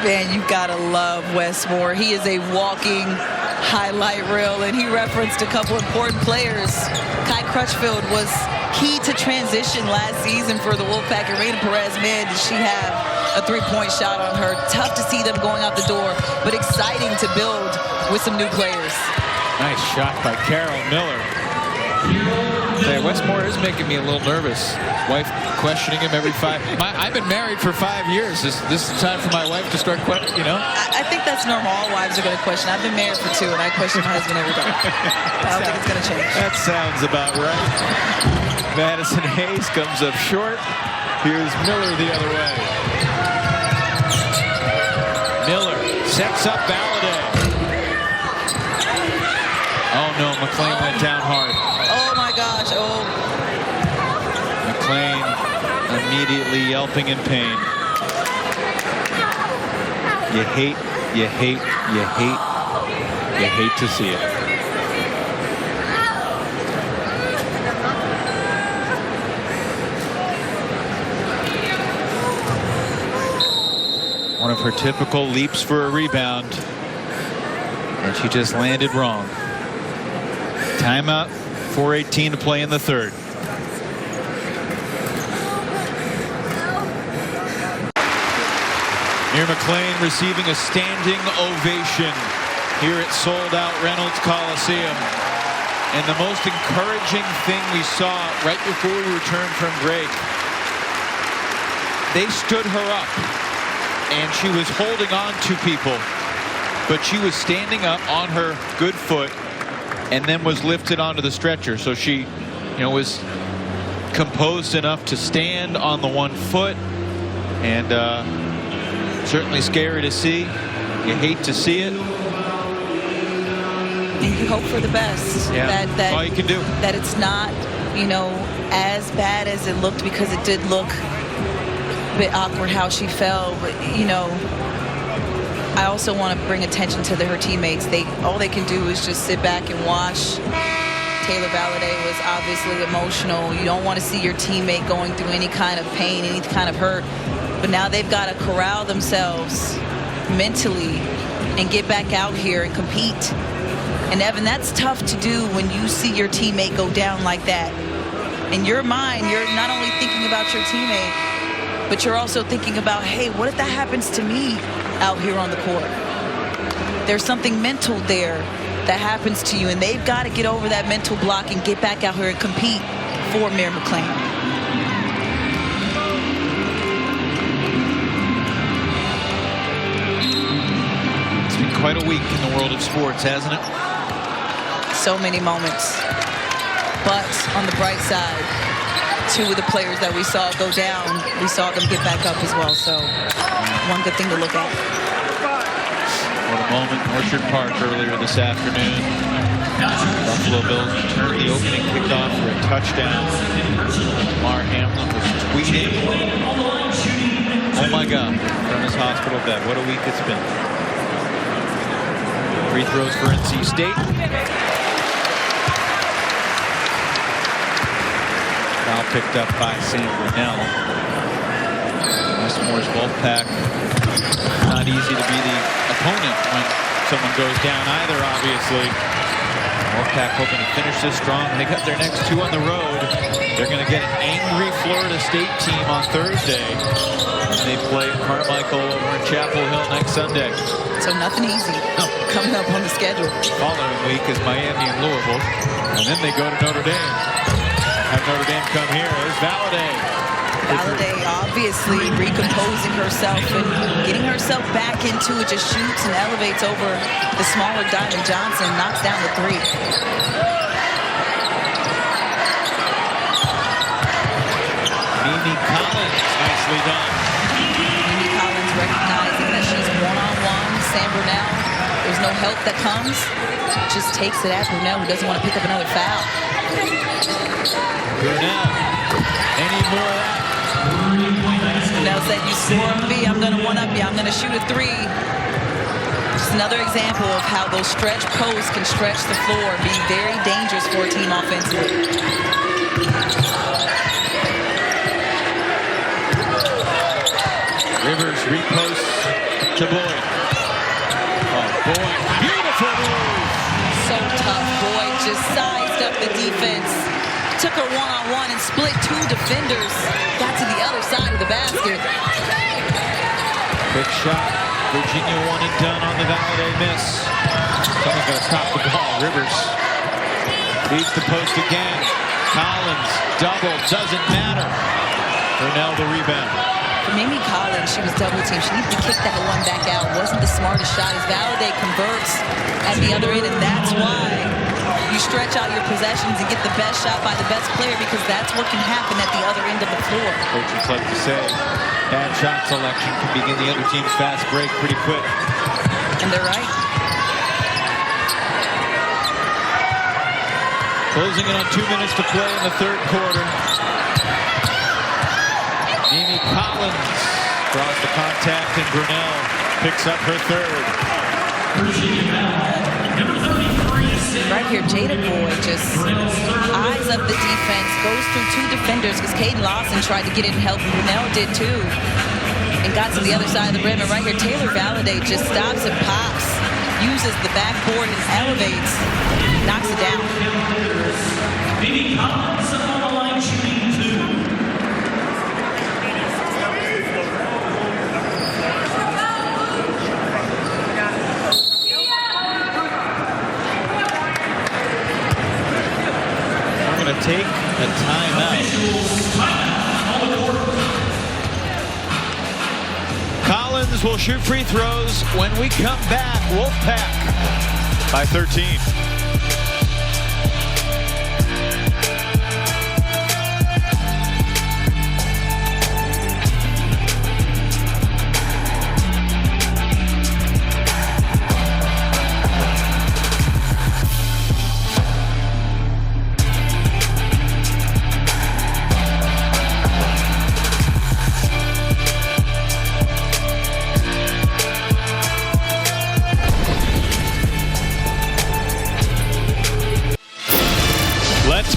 Man, you got to love Wes Moore. He is a walking highlight reel, and he referenced a couple important players. Kai Crutchfield was key to transition last season for the Wolfpack. And Raina Perez, man, did she have a three-point shot on her. Tough to see them going out the door, but exciting to build with some new players. Nice shot by Carol Miller. Wes Moore is making me a little nervous. Wife questioning him every 5. I've been married for 5 years. This is the time for my wife to start questioning, I think that's normal. All wives are going to question. I've been married for 2, and I question my husband every day. I don't think it's going to change. That sounds about right. Madison Hayes comes up short. Here's Miller the other way. Miller sets up Valladay. Oh no, McClain went down hard. Oh my gosh, McClain immediately yelping in pain. You hate to see it. One of her typical leaps for a rebound, and she just landed wrong. Timeout, 4:18 to play in the third. Here McClain receiving a standing ovation here at sold-out Reynolds Coliseum. And the most encouraging thing we saw right before we returned from break, they stood her up. And she was holding on to people, but she was standing up on her good foot and then was lifted onto the stretcher. So she, was composed enough to stand on the one foot, and certainly scary to see. You hate to see it. And you hope for the best. Yeah, that's all you can do. That it's not, as bad as it looked, because it did look a bit awkward how she fell, but I also want to bring attention to her teammates. All they can do is just sit back and watch. Taylor Valladay was obviously emotional. You don't want to see your teammate going through any kind of pain, any kind of hurt, but now they've got to corral themselves mentally and get back out here and compete. And Evan, that's tough to do when you see your teammate go down like that. In your mind, you're not only thinking about your teammate, but you're also thinking about, hey, what if that happens to me out here on the court? There's something mental there that happens to you, and they've got to get over that mental block and get back out here and compete for Mayor McClain. It's been quite a week in the world of sports, hasn't it? So many moments. But on the bright side, 2 of the players that we saw go down, we saw them get back up as well. So one good thing to look at. What a moment in Orchard Park earlier this afternoon. Buffalo Bills returned the opening kickoff for a touchdown. Lamar Hamlin was tweeting, oh my God, from his hospital bed. What a week it's been. Free throws for NC State. Foul picked up by Sam Brunell. Wes Moore's Wolfpack. Not easy to be the opponent when someone goes down either, obviously. Wolfpack hoping to finish this strong. They got their next 2 on the road. They're going to get an angry Florida State team on Thursday. And they play Carmichael over in Chapel Hill next Sunday. So nothing easy coming up on the schedule. Following week is Miami and Louisville. And then they go to Notre Dame. Have Notre Dame come here. There's Valladay. Valladay obviously recomposing herself and getting herself back into it, just shoots and elevates over the smaller Diamond Johnson, knocks down the three. Mimi Collins, nicely done. Mimi Collins recognizing that she's one-on-one. Sam Brunel, there's no help that comes. Just takes it at Brunel, who doesn't want to pick up another foul. Brunel, any more of that? Brunel said, you score on me, I'm going to one-up you. I'm going to shoot a three. Just another example of how those stretch posts can stretch the floor, being very dangerous for a team offensively. Rivers reposts to Boyd. Oh, Boyd, beautiful move. So tough. Boyd just sized up the defense. Took her one-on-one and split two defenders. Got to the other side of the basket. Quick shot. Virginia one and done on the Valladay miss. Someone's going to stop the ball. Rivers leads the post again. Collins, double, doesn't matter. Brunel the rebound. Mimi Collins, she was double teamed. She needed to kick that one back out. Wasn't the smartest shot. As Valladay converts at the other end, and that's why you stretch out your possessions and get the best shot by the best player, because that's what can happen at the other end of the floor. Coaches like to say, bad shot selection can begin the other team's fast break pretty quick. And they're right. Closing in on 2 minutes to play in the third quarter. Mimi Collins draws the contact, and Brunel picks up her third. Right here, Jada Boyd just eyes up the defense, goes through two defenders, because Caden Lawson tried to get in and help, and Brunel did too, and got to the other side of the rim. And right here, Taylor Valladay just stops and pops, uses the backboard and elevates, knocks it down. Mimi Collins on the line shooting two. Going to take a timeout. Collins will shoot free throws when we come back. Wolfpack by 13.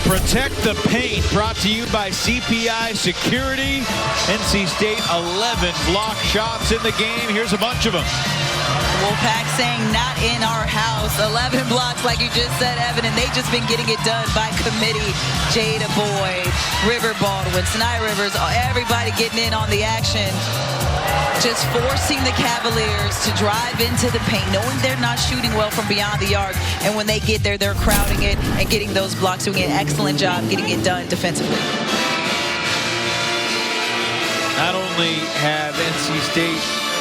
Protect the paint, brought to you by CPI Security. NC State 11 block shots in the game. Here's a bunch of them. Wolfpack saying not in our house. 11 blocks, like you just said, Evan, and they've just been getting it done by committee. Jada Boyd, River Baldwin, Sinai Rivers, everybody getting in on the action. Just forcing the Cavaliers to drive into the paint, knowing they're not shooting well from beyond the arc. And when they get there, they're crowding it and getting those blocks, doing an excellent job getting it done defensively. Not only have NC State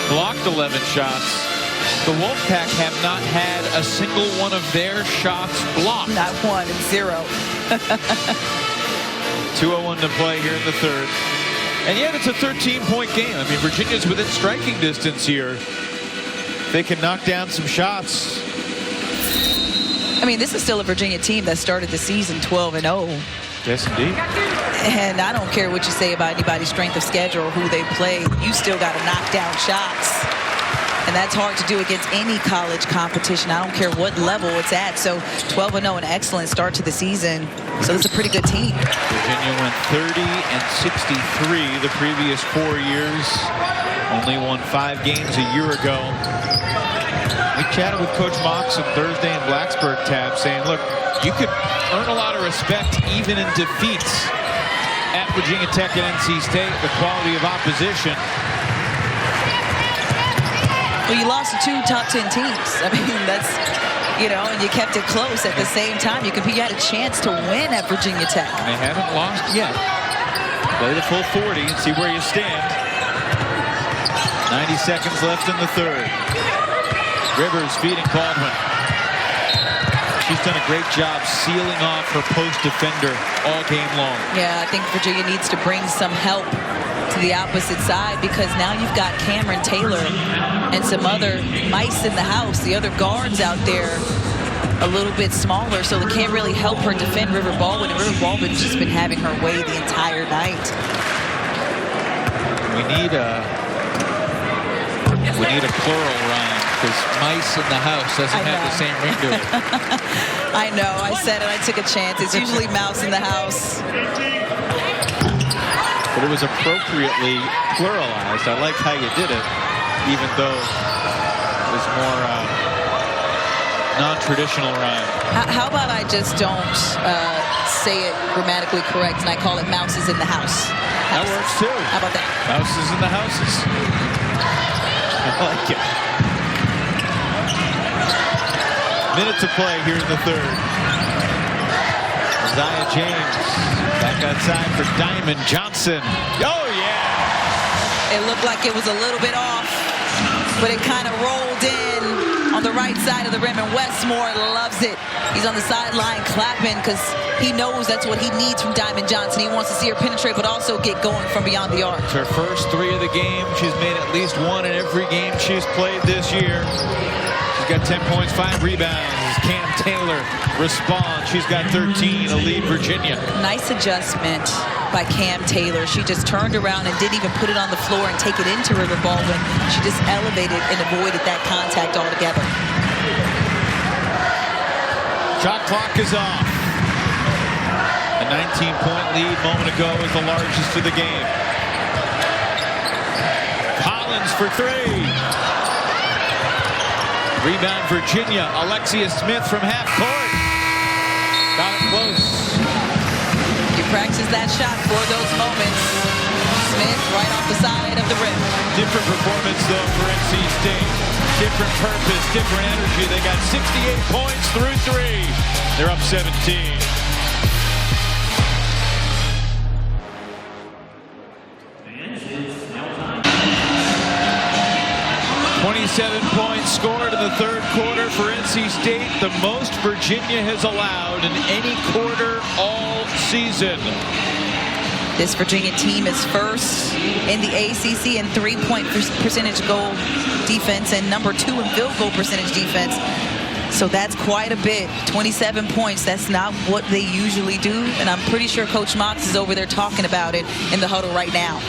blocked 11 shots, the Wolfpack have not had a single one of their shots blocked. Not one, and zero. 2:01 to play here in the third. And yet it's a 13-point game. I mean, Virginia's within striking distance here. They can knock down some shots. I mean, this is still a Virginia team that started the season 12-0. Yes, indeed. And I don't care what you say about anybody's strength of schedule or who they play. You still got to knock down shots. And that's hard to do against any college competition. I don't care what level it's at. So 12-0, an excellent start to the season. So it's a pretty good team. Virginia went 30-63 the previous 4 years. Only won 5 games a year ago. We chatted with Coach Mox on Thursday in Blacksburg tab, saying, look, you could earn a lot of respect even in defeats at Virginia Tech and NC State, the quality of opposition. Well, you lost to 2 top 10 teams. I mean, that's, you know, and you kept it close at the same time. You had a chance to win at Virginia Tech. And they haven't lost yet. Play the full 40 and see where you stand. 90 seconds left in the third. Rivers feeding Baldwin. She's done a great job sealing off her post defender all game long. Yeah, I think Virginia needs to bring some help to the opposite side, because now you've got Cameron Taylor and some other mice in the house. The other guards out there a little bit smaller, so they can't really help her defend River Baldwin. And River Baldwin's just been having her way the entire night. We need a plural rhyme, because mice in the house doesn't have the same ring to it. I know. I said it. I took a chance. It's usually mouse in the house. But it was appropriately pluralized. I like how you did it, even though it was more non-traditional rhyme. How about I just don't say it grammatically correct and I call it mouses in the house? That works too. How about that? Mouses in the houses. I like it. Minute to play here in the third. Isaiah James back outside for Diamond Johnson. Oh, yeah. It looked like it was a little bit off, but it kind of rolled in on the right side of the rim, and Westmore loves it. He's on the sideline clapping because he knows that's what he needs from Diamond Johnson. He wants to see her penetrate, but also get going from beyond the arc. It's her first 3 of the game. She's made at least 1 in every game she's played this year. She's got 10 points, 5 rebounds. Cam Taylor responds. She's got 13 to lead Virginia. Nice adjustment by Cam Taylor. She just turned around and didn't even put it on the floor and take it into River Baldwin. She just elevated and avoided that contact altogether. Shot clock is off. A 19-point lead moment ago is the largest of the game. Collins for 3. Rebound Virginia. Alexia Smith from half court. Got it close. You practice that shot for those moments. Smith right off the side of the rim. Different performance though for NC State. Different purpose, different energy. They got 68 points through 3. They're up 17. 27 points scored in the third quarter for NC State, the most Virginia has allowed in any quarter all season. This Virginia team is first in the ACC in three-point percentage goal defense and number 2 in field goal percentage defense. So that's quite a bit. 27 points. That's not what they usually do. And I'm pretty sure Coach Mox is over there talking about it in the huddle right now.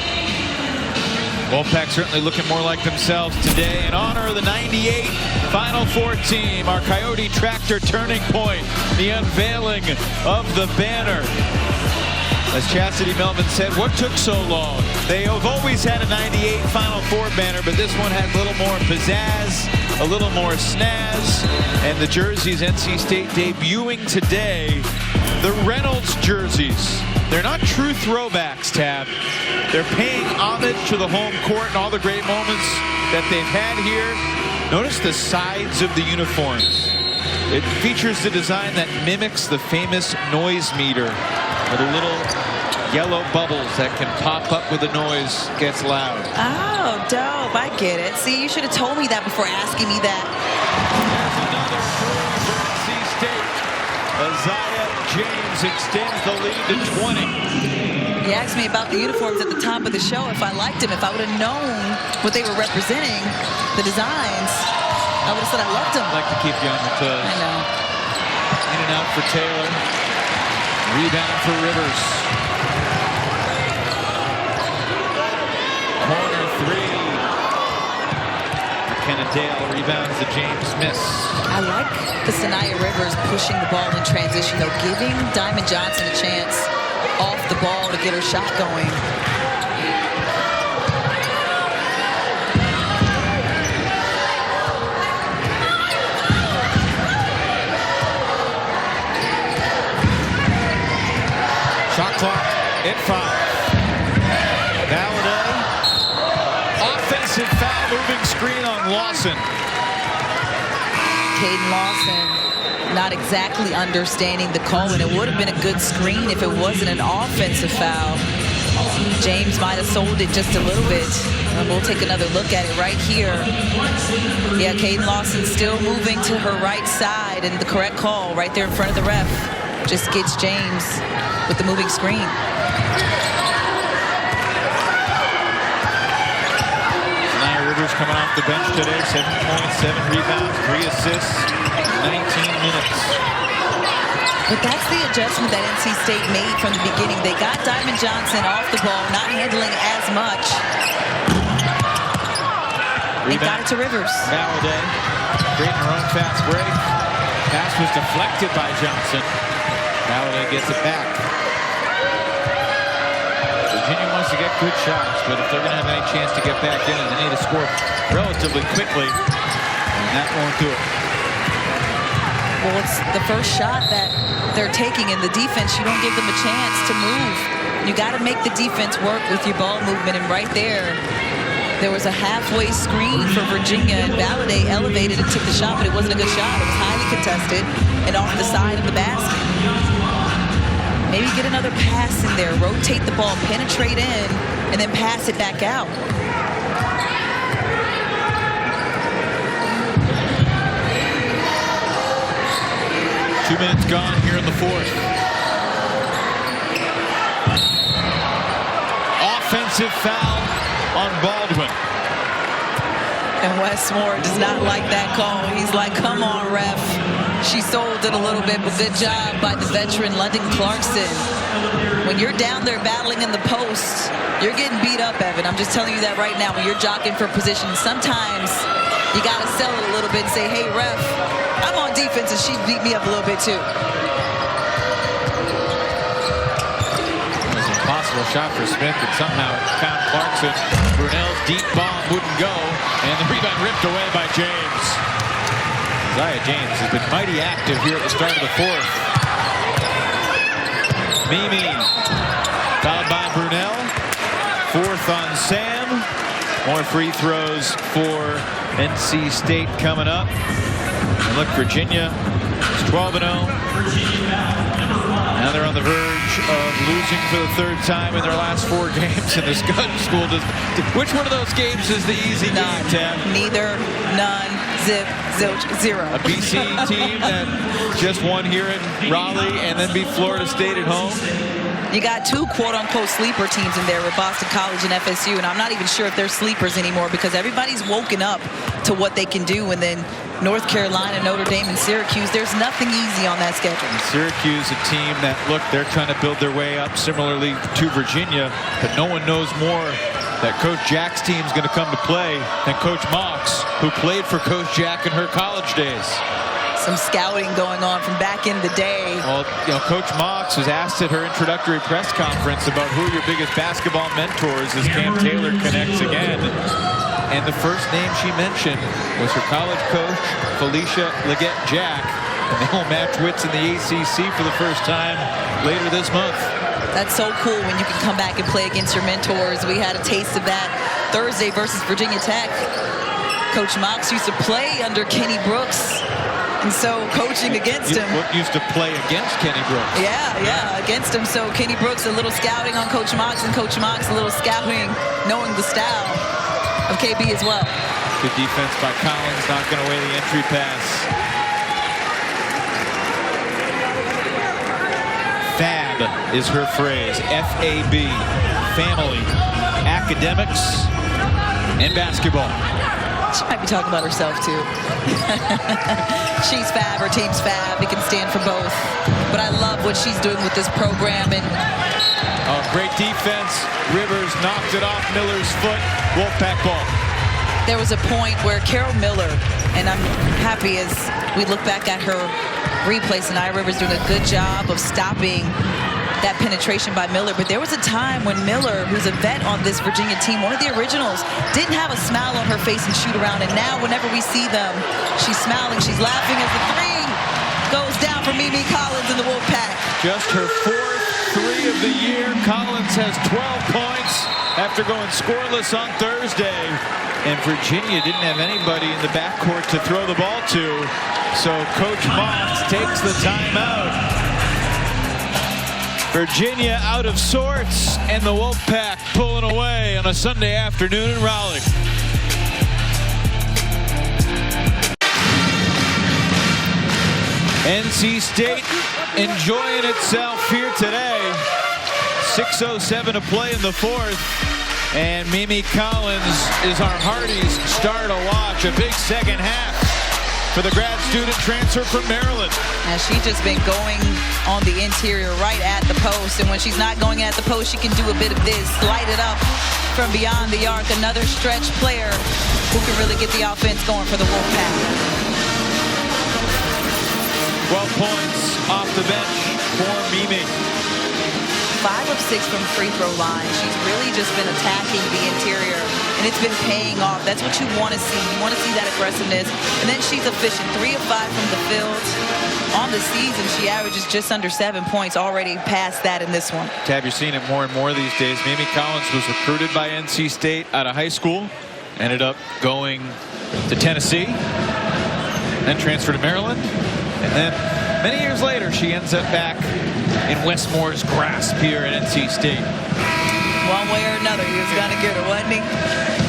Wolfpack certainly looking more like themselves today. In honor of the 98 Final Four team, our Coyote Tractor turning point, the unveiling of the banner. As Chastity Melvin said, what took so long? They have always had a 98 Final Four banner, but this one had a little more pizzazz, a little more snazz. And the jerseys NC State debuting today, the Reynolds jerseys. They're not true throwbacks, Tab. They're paying homage to the home court and all the great moments that they've had here. Notice the sides of the uniforms. It features the design that mimics the famous noise meter, with a little yellow bubbles that can pop up when the noise gets loud. Oh, dope. I get it. See, you should have told me that before asking me that. There's another three for NC State. Isaiah James extends the lead to 20. He asked me about the uniforms at the top of the show, if I liked them, if I would have known what they were representing, the designs, I would have said I loved them. I'd like to keep you on your toes. I know. In and out for Taylor. Rebound for Rivers. Corner 3. McKenna Dale rebounds to James Miss. I like the Sanaya Rivers pushing the ball in transition, though, giving Diamond Johnson a chance off the ball to get her shot going. Shot clock at 5. Valladay. Offensive foul, moving screen on Lawson. Caden Lawson not exactly understanding the call, and it would have been a good screen if it wasn't an offensive foul. James might have sold it just a little bit. And we'll take another look at it right here. Yeah, Caden Lawson still moving to her right side, and the correct call right there in front of the ref just gets James with the moving screen. Nia Rivers coming off the bench today, 7 points, 7 rebounds, 3 assists, 19 minutes. But that's the adjustment that NC State made from the beginning. They got Diamond Johnson off the ball, not handling as much. They got it to Rivers. Bally creating her own fast break. Pass was deflected by Johnson. Bally gets it back. Virginia wants to get good shots, but if they're going to have any chance to get back in, they need to score relatively quickly, and that won't do it. Well, it's the first shot that they're taking in the defense. You don't give them a chance to move. You got to make the defense work with your ball movement, and right there was a halfway screen for Virginia, and Bally elevated and took the shot, but it wasn't a good shot. It was highly contested and off the side of the basket. Maybe get another pass in there, rotate the ball, penetrate in, and then pass it back out. Two minutes gone here in the fourth. Offensive foul on Baldwin. And Wes Moore does not like that call. He's like, come on, ref. She sold it a little bit, but good job by the veteran London Clarkson. When you're down there battling in the post, you're getting beat up, Evan. I'm just telling you that right now. When you're jockeying for position, sometimes you got to sell it a little bit and say, hey, ref, I'm on defense, and she beat me up a little bit, too. Impossible shot for Smith, but somehow it found Clarkson. Brunell's deep bomb wouldn't go, and the rebound ripped away by James. Zaya James has been mighty active here at the start of the fourth. Mimi fouled by Brunell. Fourth on Sam. More free throws for NC State coming up. And look, Virginia is 12-0. Now they're on the verge of losing for the third time in their last 4 games. And the school does. Which one of those games is the easy game, Tab? Neither, none, zip, zilch, zero. A BC team that just won here in Raleigh and then beat Florida State at home. You got 2 quote-unquote sleeper teams in there with Boston College and FSU, and I'm not even sure if they're sleepers anymore because everybody's woken up to what they can do. And then North Carolina, Notre Dame, and Syracuse, there's nothing easy on that schedule. And Syracuse, a team that, look, they're trying to build their way up similarly to Virginia, but no one knows more that Coach Jack's team's going to come to play than Coach Mox, who played for Coach Jack in her college days. Some scouting going on from back in the day. Well, you know, Coach Mox was asked at her introductory press conference about who are your biggest basketball mentors as Cam Taylor connects again. And the first name she mentioned was her college coach, Felicia Leggett-Jack. And they will match wits in the ACC for the first time later this month. That's so cool when you can come back and play against your mentors. We had a taste of that Thursday versus Virginia Tech. Coach Mox used to play under Kenny Brooks. And so coaching against him. Used to play against Kenny Brooks. Yeah, against him. So Kenny Brooks, a little scouting on Coach Mox, and Coach Mox, a little scouting, knowing the style of KB as well. Good defense by Collins, knocking away the entry pass. FAB is her phrase. F-A-B. Family, academics, and basketball. She might be talking about herself, too. She's fab, her team's fab. It can stand for both. But I love what she's doing with this program. And great defense. Rivers knocked it off Miller's foot. Wolfpack ball. There was a point where Carol Miller, and I'm happy as we look back at her replays, and Nia Rivers doing a good job of stopping that penetration by Miller. But there was a time when Miller, who's a vet on this Virginia team, one of the originals, didn't have a smile on her face and shoot around. And now whenever we see them, she's smiling, she's laughing as the 3 goes down for Mimi Collins in the Wolfpack. Just her 4th 3 of the year. Collins has 12 points after going scoreless on Thursday. And Virginia didn't have anybody in the backcourt to throw the ball to. So Coach Mox takes the timeout. Virginia out of sorts, and the Wolfpack pulling away on a Sunday afternoon in Raleigh. NC State enjoying itself here today. 6:07 to play in the fourth. And Mimi Collins is our Hardy's star to watch. A big second half for the grad student transfer from Maryland. And she's just been going on the interior right at the post. And when she's not going at the post, she can do a bit of this. Light it up from beyond the arc. Another stretch player who can really get the offense going for the Wolfpack. 12 points off the bench for Mimi. 5 of 6 from free throw line. She's really just been attacking the interior, and it's been paying off. That's what you want to see. You want to see that aggressiveness. And then she's efficient. 3 of 5 from the field. On the season, she averages just under 7 points, already past that in this one. Tab, you're seeing it more and more these days. Mimi Collins was recruited by NC State out of high school. Ended up going to Tennessee. Then transferred to Maryland. And then many years later, she ends up back in Westmore's grasp here at NC State. One way or another, he was going to get her, wasn't he?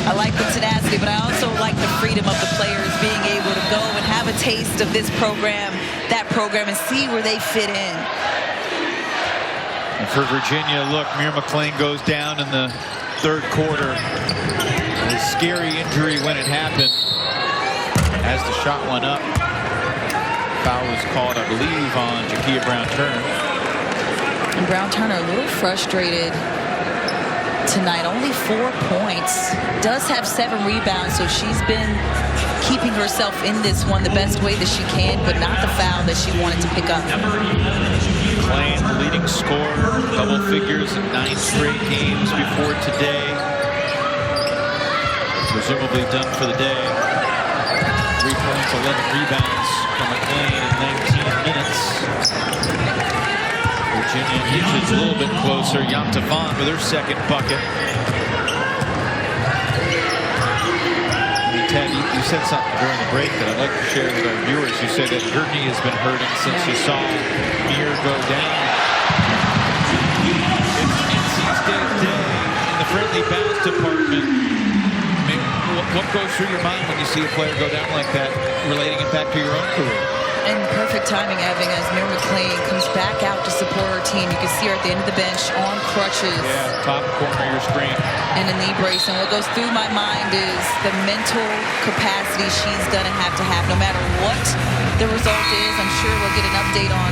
I like the tenacity, but I also like the freedom of the players being able to go and have a taste of this program, that program, and see where they fit in. And for Virginia, look, Mir McLean goes down in the third quarter. A scary injury when it happened. As the shot went up, foul was called, I believe, on Jakia Brown-Turner. And Brown-Turner a little frustrated tonight. Only 4 points. Does have 7 rebounds, so she's been keeping herself in this one the best way that she can, but not the foul that she wanted to pick up. McLean, the leading scorer, double figures in 9 straight games before today. Presumably done for the day. 3 points, 11 rebounds from McLean in 19 minutes. Virginia inches a little bit closer. Yamta Vaughn with her second bucket. Ted, you said something during the break that I'd like to share with our viewers. You said that her knee has been hurting since you saw Mir go down. It's NC State day in the friendly bounce department. I mean, what goes through your mind when you see a player go down like that, relating it back to your own career? And perfect timing, Evan, as Mir McLean comes back out to support her team. You can see her at the end of the bench on crutches. Yeah, top corner of your screen. And a knee brace. And what goes through my mind is the mental capacity she's going to have, no matter what the result is. I'm sure we'll get an update on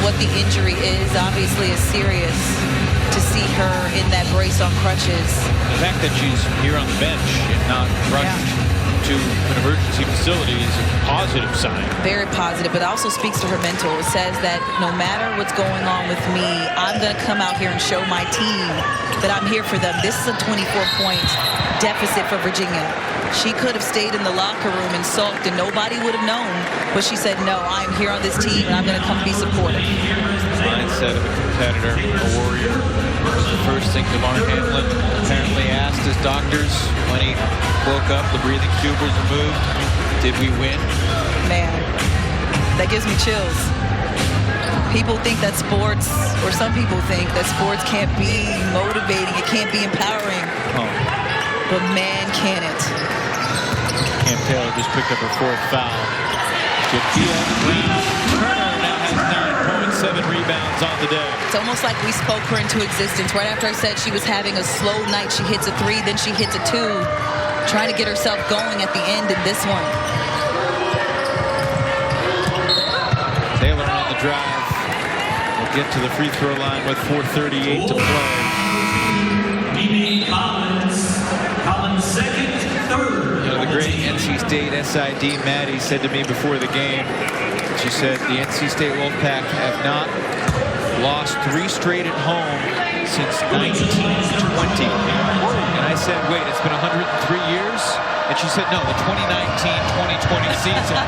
what the injury is. Obviously, it's serious to see her in that brace on crutches. The fact that she's here on the bench and not rushed to an emergency facility is a positive sign. Very positive, but it also speaks to her mental. It says that no matter what's going on with me, I'm going to come out here and show my team that I'm here for them. This is a 24-point deficit for Virginia. She could have stayed in the locker room and sulked and nobody would have known, but she said, no, I'm here on this team and I'm going to come be supportive. Mindset of a competitor, a warrior, was the first thing DeMar Hamlin apparently asked his doctors when he woke up. The breathing tube was removed. Did we win? Man, that gives me chills. People think that sports, or some people think that sports can't be motivating, it can't be empowering. Oh. But man, can it. Cam Taylor just picked up her 4th foul. Jakia Brown-Turner now has 9 points, 7 rebounds on the day. It's almost like we spoke her into existence. Right after I said she was having a slow night, she hits a 3, then she hits a 2. Trying to get herself going at the end in this one. Taylor on the drive. Will get to the free throw line with 4:38 to play. Mimi Collins second, third. You know, the great NC State SID Maddie said to me before the game, she said the NC State Wolfpack have not lost 3 straight at home since 1920. And I said, wait, it's been 103 years? And she said, no, the 2019-2020 season.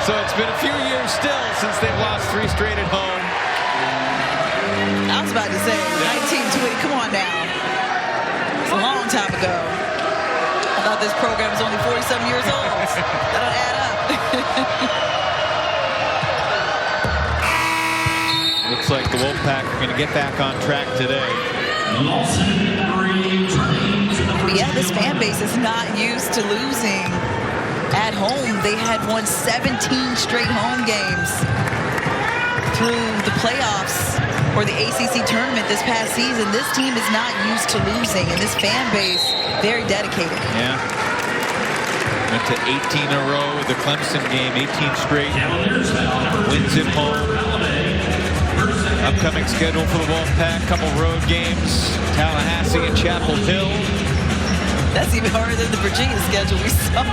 So it's been a few years still since they've lost 3 straight at home. I was about to say, 1920, come on now. It's a long time ago. I thought this program was only 40-something years old. That don't add up. Looks like the Wolfpack are going to get back on track today. Yeah, this fan base is not used to losing at home. They had won 17 straight home games through the playoffs or the ACC tournament this past season. This team is not used to losing, and this fan base, very dedicated. Yeah. Went to 18 in a row with the Clemson game, 18 straight. Wins at home. Upcoming schedule for the Wolfpack, couple road games, Tallahassee and Chapel Hill. That's even harder than the Virginia schedule we saw.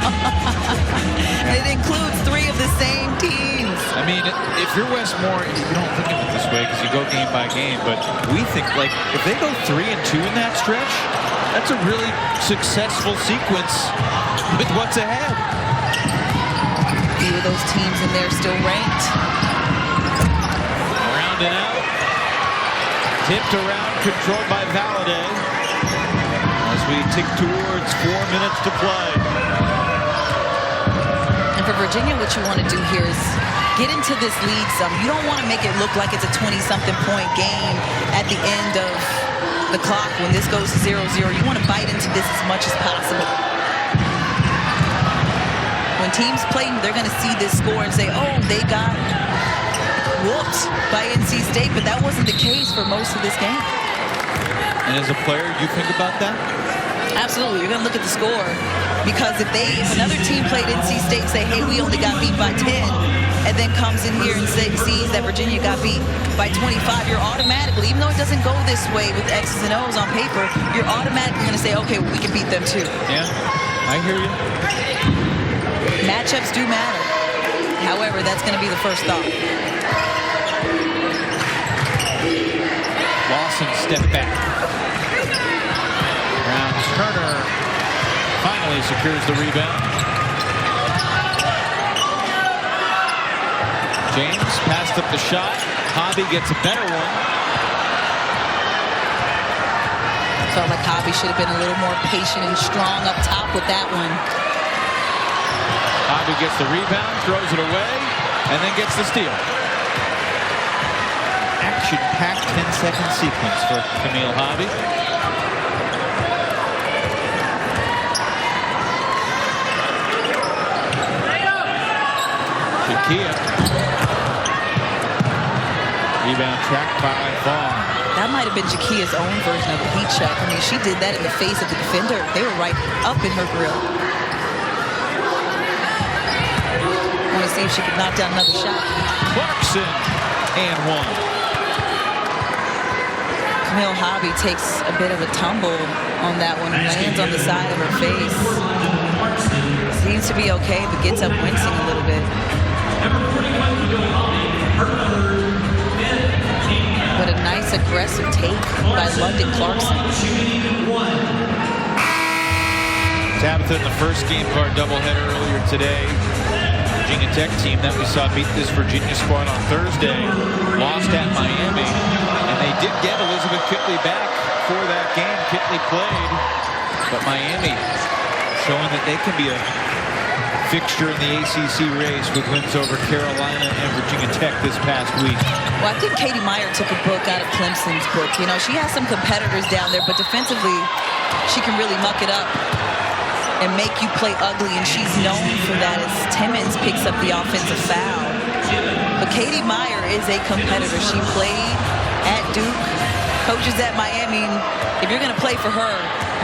It includes 3 of the same teams. I mean, if you're Westmore, you don't think of it this way because you go game by game, but we think, like, if they go 3-2 in that stretch, that's a really successful sequence with what's ahead. A few of those teams in there still ranked. Around and out. Tipped around, controlled by Valladay. As we tick towards 4 minutes to play. And for Virginia, what you want to do here is get into this lead some. You don't want to make it look like it's a 20-something point game at the end of the clock when this goes to 0-0. You want to bite into this as much as possible. When teams play, they're going to see this score and say, oh, they got whooped by NC State, but that wasn't the case for most of this game. And as a player, you think about that? Absolutely. You're going to look at the score because if another team played NC State and say, hey, we only got beat by 10, and then comes in here and sees that Virginia got beat by 25, you're automatically, even though it doesn't go this way with X's and O's on paper, you're automatically going to say, okay, well, we can beat them too. Yeah, I hear you. Matchups do matter. However, that's going to be the first thought. Lawson step back. Turner finally secures the rebound. James passed up the shot. Hobby gets a better one. Felt like Hobby should have been a little more patient and strong up top with that one. Hobby gets the rebound, throws it away, and then gets the steal. Action-packed 10-second sequence for Camille Hobby. Rebound tracked by Vaughn. That might have been Jakia's own version of a heat check. I mean, she did that in the face of the defender. They were right up in her grill. Want to see if she could knock down another shot. Clarkson and one. Camille Hobby takes a bit of a tumble on that one and lands on the side of her face. Seems to be okay, but gets up wincing a little bit. But a nice aggressive take by London Clarkson. Tabitha in the first game of our doubleheader earlier today. Virginia Tech team that we saw beat this Virginia squad on Thursday lost at Miami, and they did get Elizabeth Kitley back for that game. Kitley played, but Miami showing that they can be a fixture in the ACC race with wins over Carolina and Virginia Tech this past week. Well, I think Katie Meyer took a book out of Clemson's book. You know, she has some competitors down there, but defensively, she can really muck it up and make you play ugly, and she's known for that as Timmons picks up the offensive foul. But Katie Meyer is a competitor. She played at Duke, coaches at Miami. If you're going to play for her,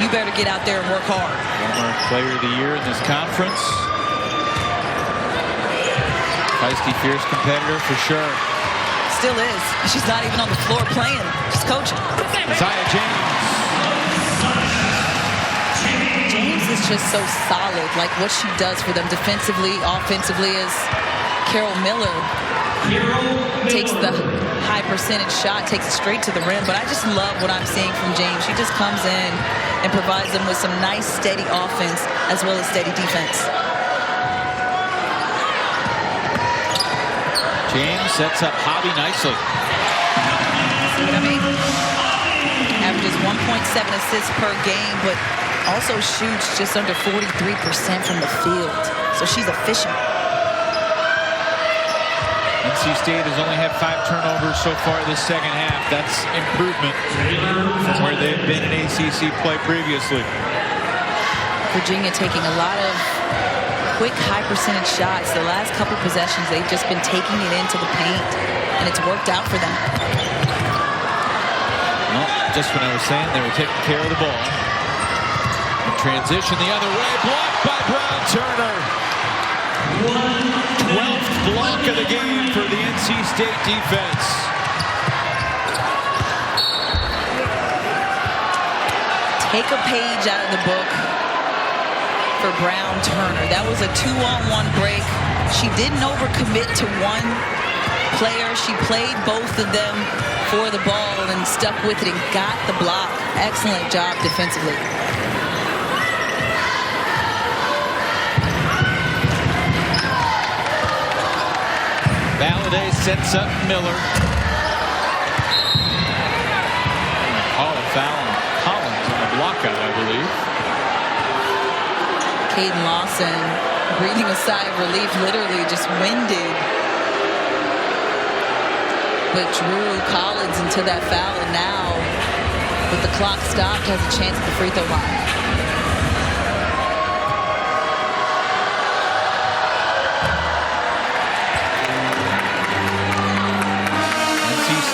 you better get out there and work hard. Former player of the year in this conference. Feisty, fierce competitor for sure. Still is. She's not even on the floor playing. She's coaching. Zaya James. James is just so solid. Like what she does for them defensively, offensively, is Carol Miller takes the high percentage shot, takes it straight to the rim. But I just love what I'm seeing from James. She just comes in and provides them with some nice, steady offense as well as steady defense. James sets up Hobby nicely. See what I mean? Averages 1.7 assists per game, but also shoots just under 43% from the field. So she's efficient. And NC State has only had 5 turnovers so far this second half. That's improvement from where they've been in ACC play previously. Virginia taking a lot of quick, high percentage shots. The last couple possessions, they've just been taking it into the paint, and it's worked out for them. Well, just when I was saying they were taking care of the ball. Transition the other way, blocked by Brown Turner. 12th block of the game for the NC State defense. Take a page out of the book for Brown Turner. That was a 2-on-1 break. She didn't overcommit to one player. She played both of them for the ball and stuck with it and got the block. Excellent job defensively. Valladay sets up Miller. Call a foul on Collins on the blockout, I believe. Caden Lawson breathing a sigh of relief, literally just winded. But drew Collins into that foul, and now, with the clock stopped, has a chance at the free throw line.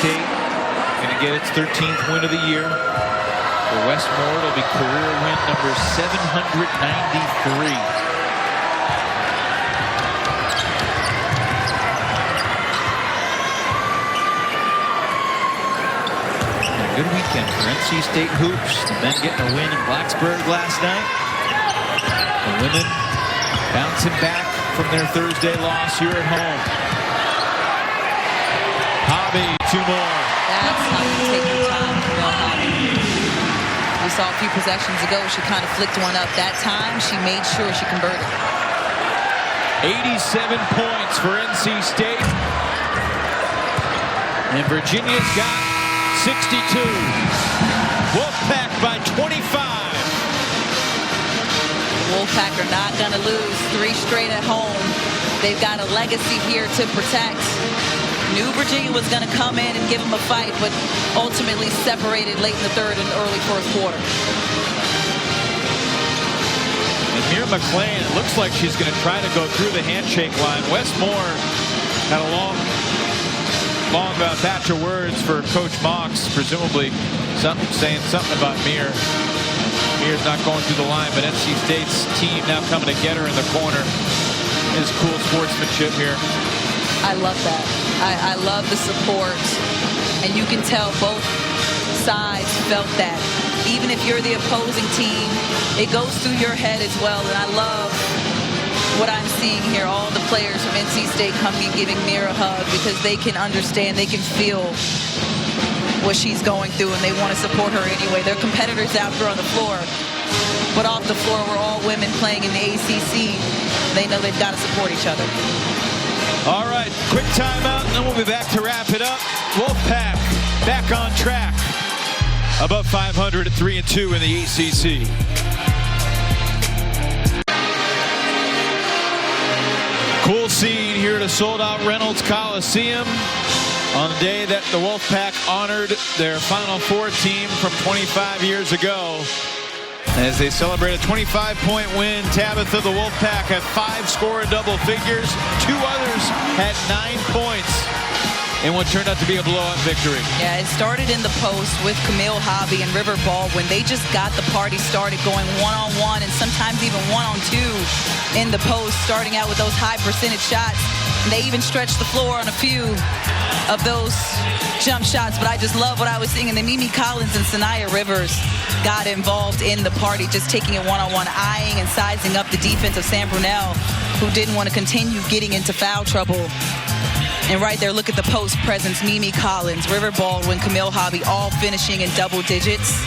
State going to get its 13th win of the year. For Westmore, it'll be career win number 793. A good weekend for NC State hoops. The men getting a win in Blacksburg last night. The women bouncing back from their Thursday loss here at home. Hobby, 2 more. That's how you take your time. We saw a few possessions ago, she kind of flicked one up. That time, she made sure she converted. 87 points for NC State. And Virginia's got 62. Wolfpack by 25. Wolfpack are not going to lose 3 straight at home. They've got a legacy here to protect. Knew Virginia was going to come in and give them a fight, but ultimately separated late in the third and early fourth quarter. And Amir McClain, it looks like she's going to try to go through the handshake line. Westmore had a long batch of words for Coach Mox, presumably saying something about Mir. Mir's not going through the line, but NC State's team now coming to get her in the corner. Is cool sportsmanship here. I love that. I love the support, and you can tell both sides felt that. Even if you're the opposing team, it goes through your head as well, and I love what I'm seeing here. All the players from NC State coming and giving Mir a hug because they can understand, they can feel what she's going through, and they want to support her anyway. They're competitors out here on the floor, but off the floor, we're all women playing in the ACC. They know they've got to support each other. All right, quick timeout, and then we'll be back to wrap it up. Wolfpack back on track. Above 500 at 3-2 in the ACC. Cool scene here at a sold-out Reynolds Coliseum on the day that the Wolfpack honored their Final Four team from 25 years ago. As they celebrate a 25-point win, Tabitha, the Wolfpack had 5 score in double figures. 2 others had 9 points in what turned out to be a blowout victory. Yeah, it started in the post with Camille Hobby and River Baldwin. They just got the party started going one-on-one and sometimes even one-on-two in the post, starting out with those high percentage shots. And they even stretched the floor on a few of those jump shots, but I just love what I was seeing. And then Mimi Collins and Sanaya Rivers got involved in the party, just taking it one-on-one, eyeing and sizing up the defense of Sam Brunel, who didn't want to continue getting into foul trouble. And right there, look at the post presence. Mimi Collins, River Baldwin, Camille Hobby, all finishing in double digits.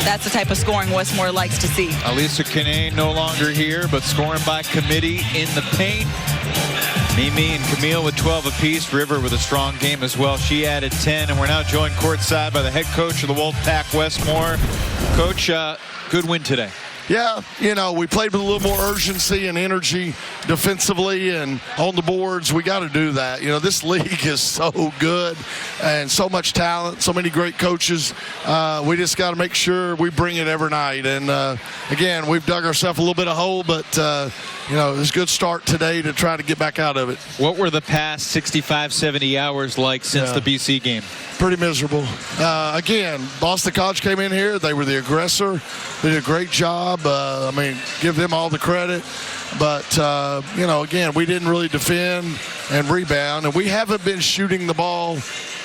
That's the type of scoring Westmore likes to see. Alisa Kinane no longer here, but scoring by committee in the paint. Mimi and Camille with 12 apiece. River with a strong game as well. She added 10, and we're now joined courtside by the head coach of the Wolfpack, Westmore. Coach, good win today. Yeah, you know, we played with a little more urgency and energy defensively and on the boards. We got to do that. You know, this league is so good and so much talent, so many great coaches. We just got to make sure we bring it every night. And, again, we've dug ourselves a little bit of hole, but, you know, it was a good start today to try to get back out of it. What were the past 65, 70 hours like since the BC game? Pretty miserable. Again, Boston College came in here. They were the aggressor. They did a great job. I mean, give them all the credit. But, you know, again, we didn't really defend and rebound. And we haven't been shooting the ball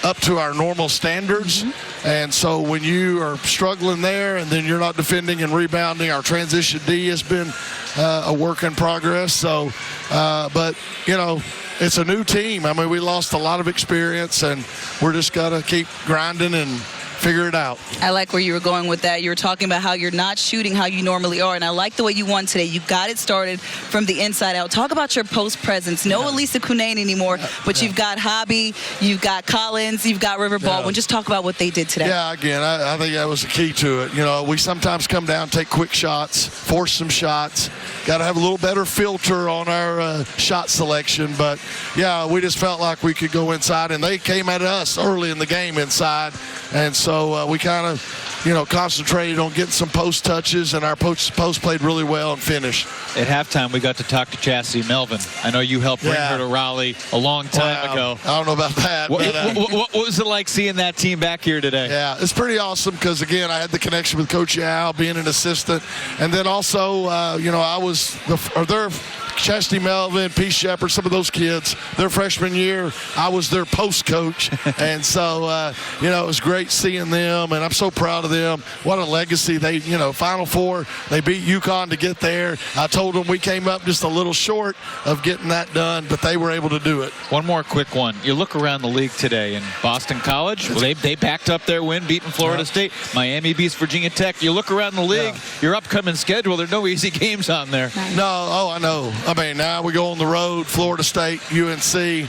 up to our normal standards. And so when you are struggling there and then you're not defending and rebounding, our transition D has been a work in progress. So, but, you know, it's a new team. I mean, we lost a lot of experience, and we're just got to keep grinding and figure it out. I like where you were going with that. You were talking about how you're not shooting how you normally are, and I like the way you won today. You got it started from the inside out. Talk about your post presence. No Elisa Cunane anymore, but you've got Hobby, you've got Collins, you've got River Baldwin. Just talk about what they did today. Yeah, again, I think that was the key to it. You know, we sometimes come down, take quick shots, force some shots. Got to have a little better filter on our shot selection. But, yeah, we just felt like we could go inside, and they came at us early in the game inside. And so we kind of, you know, concentrated on getting some post touches, and our post played really well and finished. At halftime, we got to talk to Chastity Melvin. I know you helped bring her to Raleigh a long time ago. I don't know about that. What was it like seeing that team back here today? Yeah, it's pretty awesome because, again, I had the connection with Coach Yao, being an assistant. And then also, you know, I was their Chastity Melvin, Peace Shepherd, some of those kids, their freshman year, I was their post coach. And so, you know, it was great seeing them, and I'm so proud of them. What a legacy. They, you know, Final Four, they beat UConn to get there. I told them we came up just a little short of getting that done, but they were able to do it. One more quick one. You look around the league today, and Boston College, well, they backed up their win, beating Florida State. Miami beats Virginia Tech. You look around the league, your upcoming schedule, there are no easy games on there. No, I know. I mean, now we go on the road, Florida State, UNC,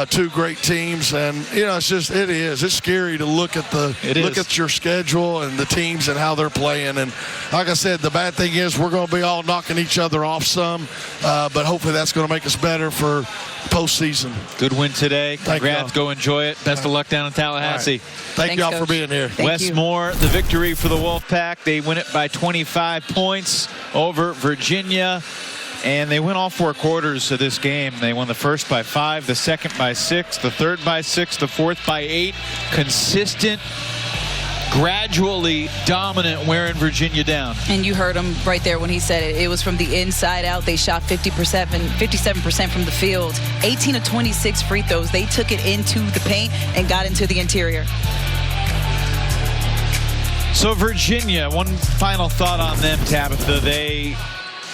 two great teams, and you know, it's scary to look at your schedule and the teams and how they're playing. And like I said, the bad thing is we're going to be all knocking each other off some, but hopefully that's going to make us better for postseason. Good win today. Congrats. Go enjoy it. Best of luck down in Tallahassee. Thank y'all for being here. Wes Moore, the victory for the Wolfpack. They win it by 25 points over Virginia. And they win all four quarters of this game. They won the first by 5, the second by 6, the third by 6, the fourth by 8. Consistent, gradually dominant, wearing Virginia down. And you heard him right there when he said it. It was from the inside out. They shot 57% from the field. 18 of 26 free throws. They took it into the paint and got into the interior. So Virginia, one final thought on them, Tabitha. They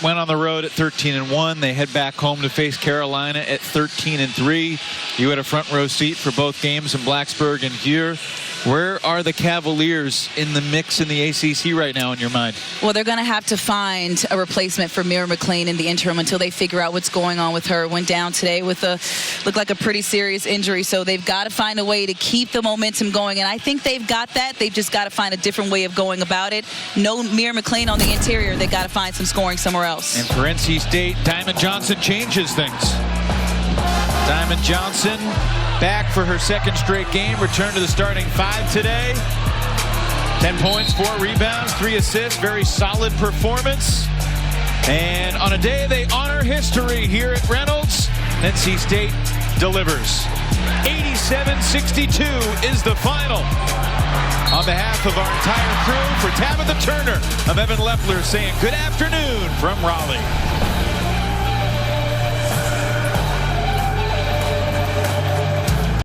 went on the road at 13-1. They head back home to face Carolina at 13-3. You had a front row seat for both games in Blacksburg and here. Where are the Cavaliers in the mix in the ACC right now in your mind? Well, they're going to have to find a replacement for Mira McLean in the interim until they figure out what's going on with her. Went down today with looked like a pretty serious injury, so they've got to find a way to keep the momentum going, and I think they've got that. They've just got to find a different way of going about it. No Mira McLean on the interior. They've got to find some scoring somewhere else. And for NC State, Diamond Johnson changes things. Diamond Johnson back for her second straight game, returned to the starting 5 today. 10 points, 4 rebounds, 3 assists, very solid performance. And on a day they honor history here at Reynolds, NC State delivers. 87-62 is the final. On behalf of our entire crew, for Tabitha Turner, I'm Evan Leffler saying good afternoon from Raleigh.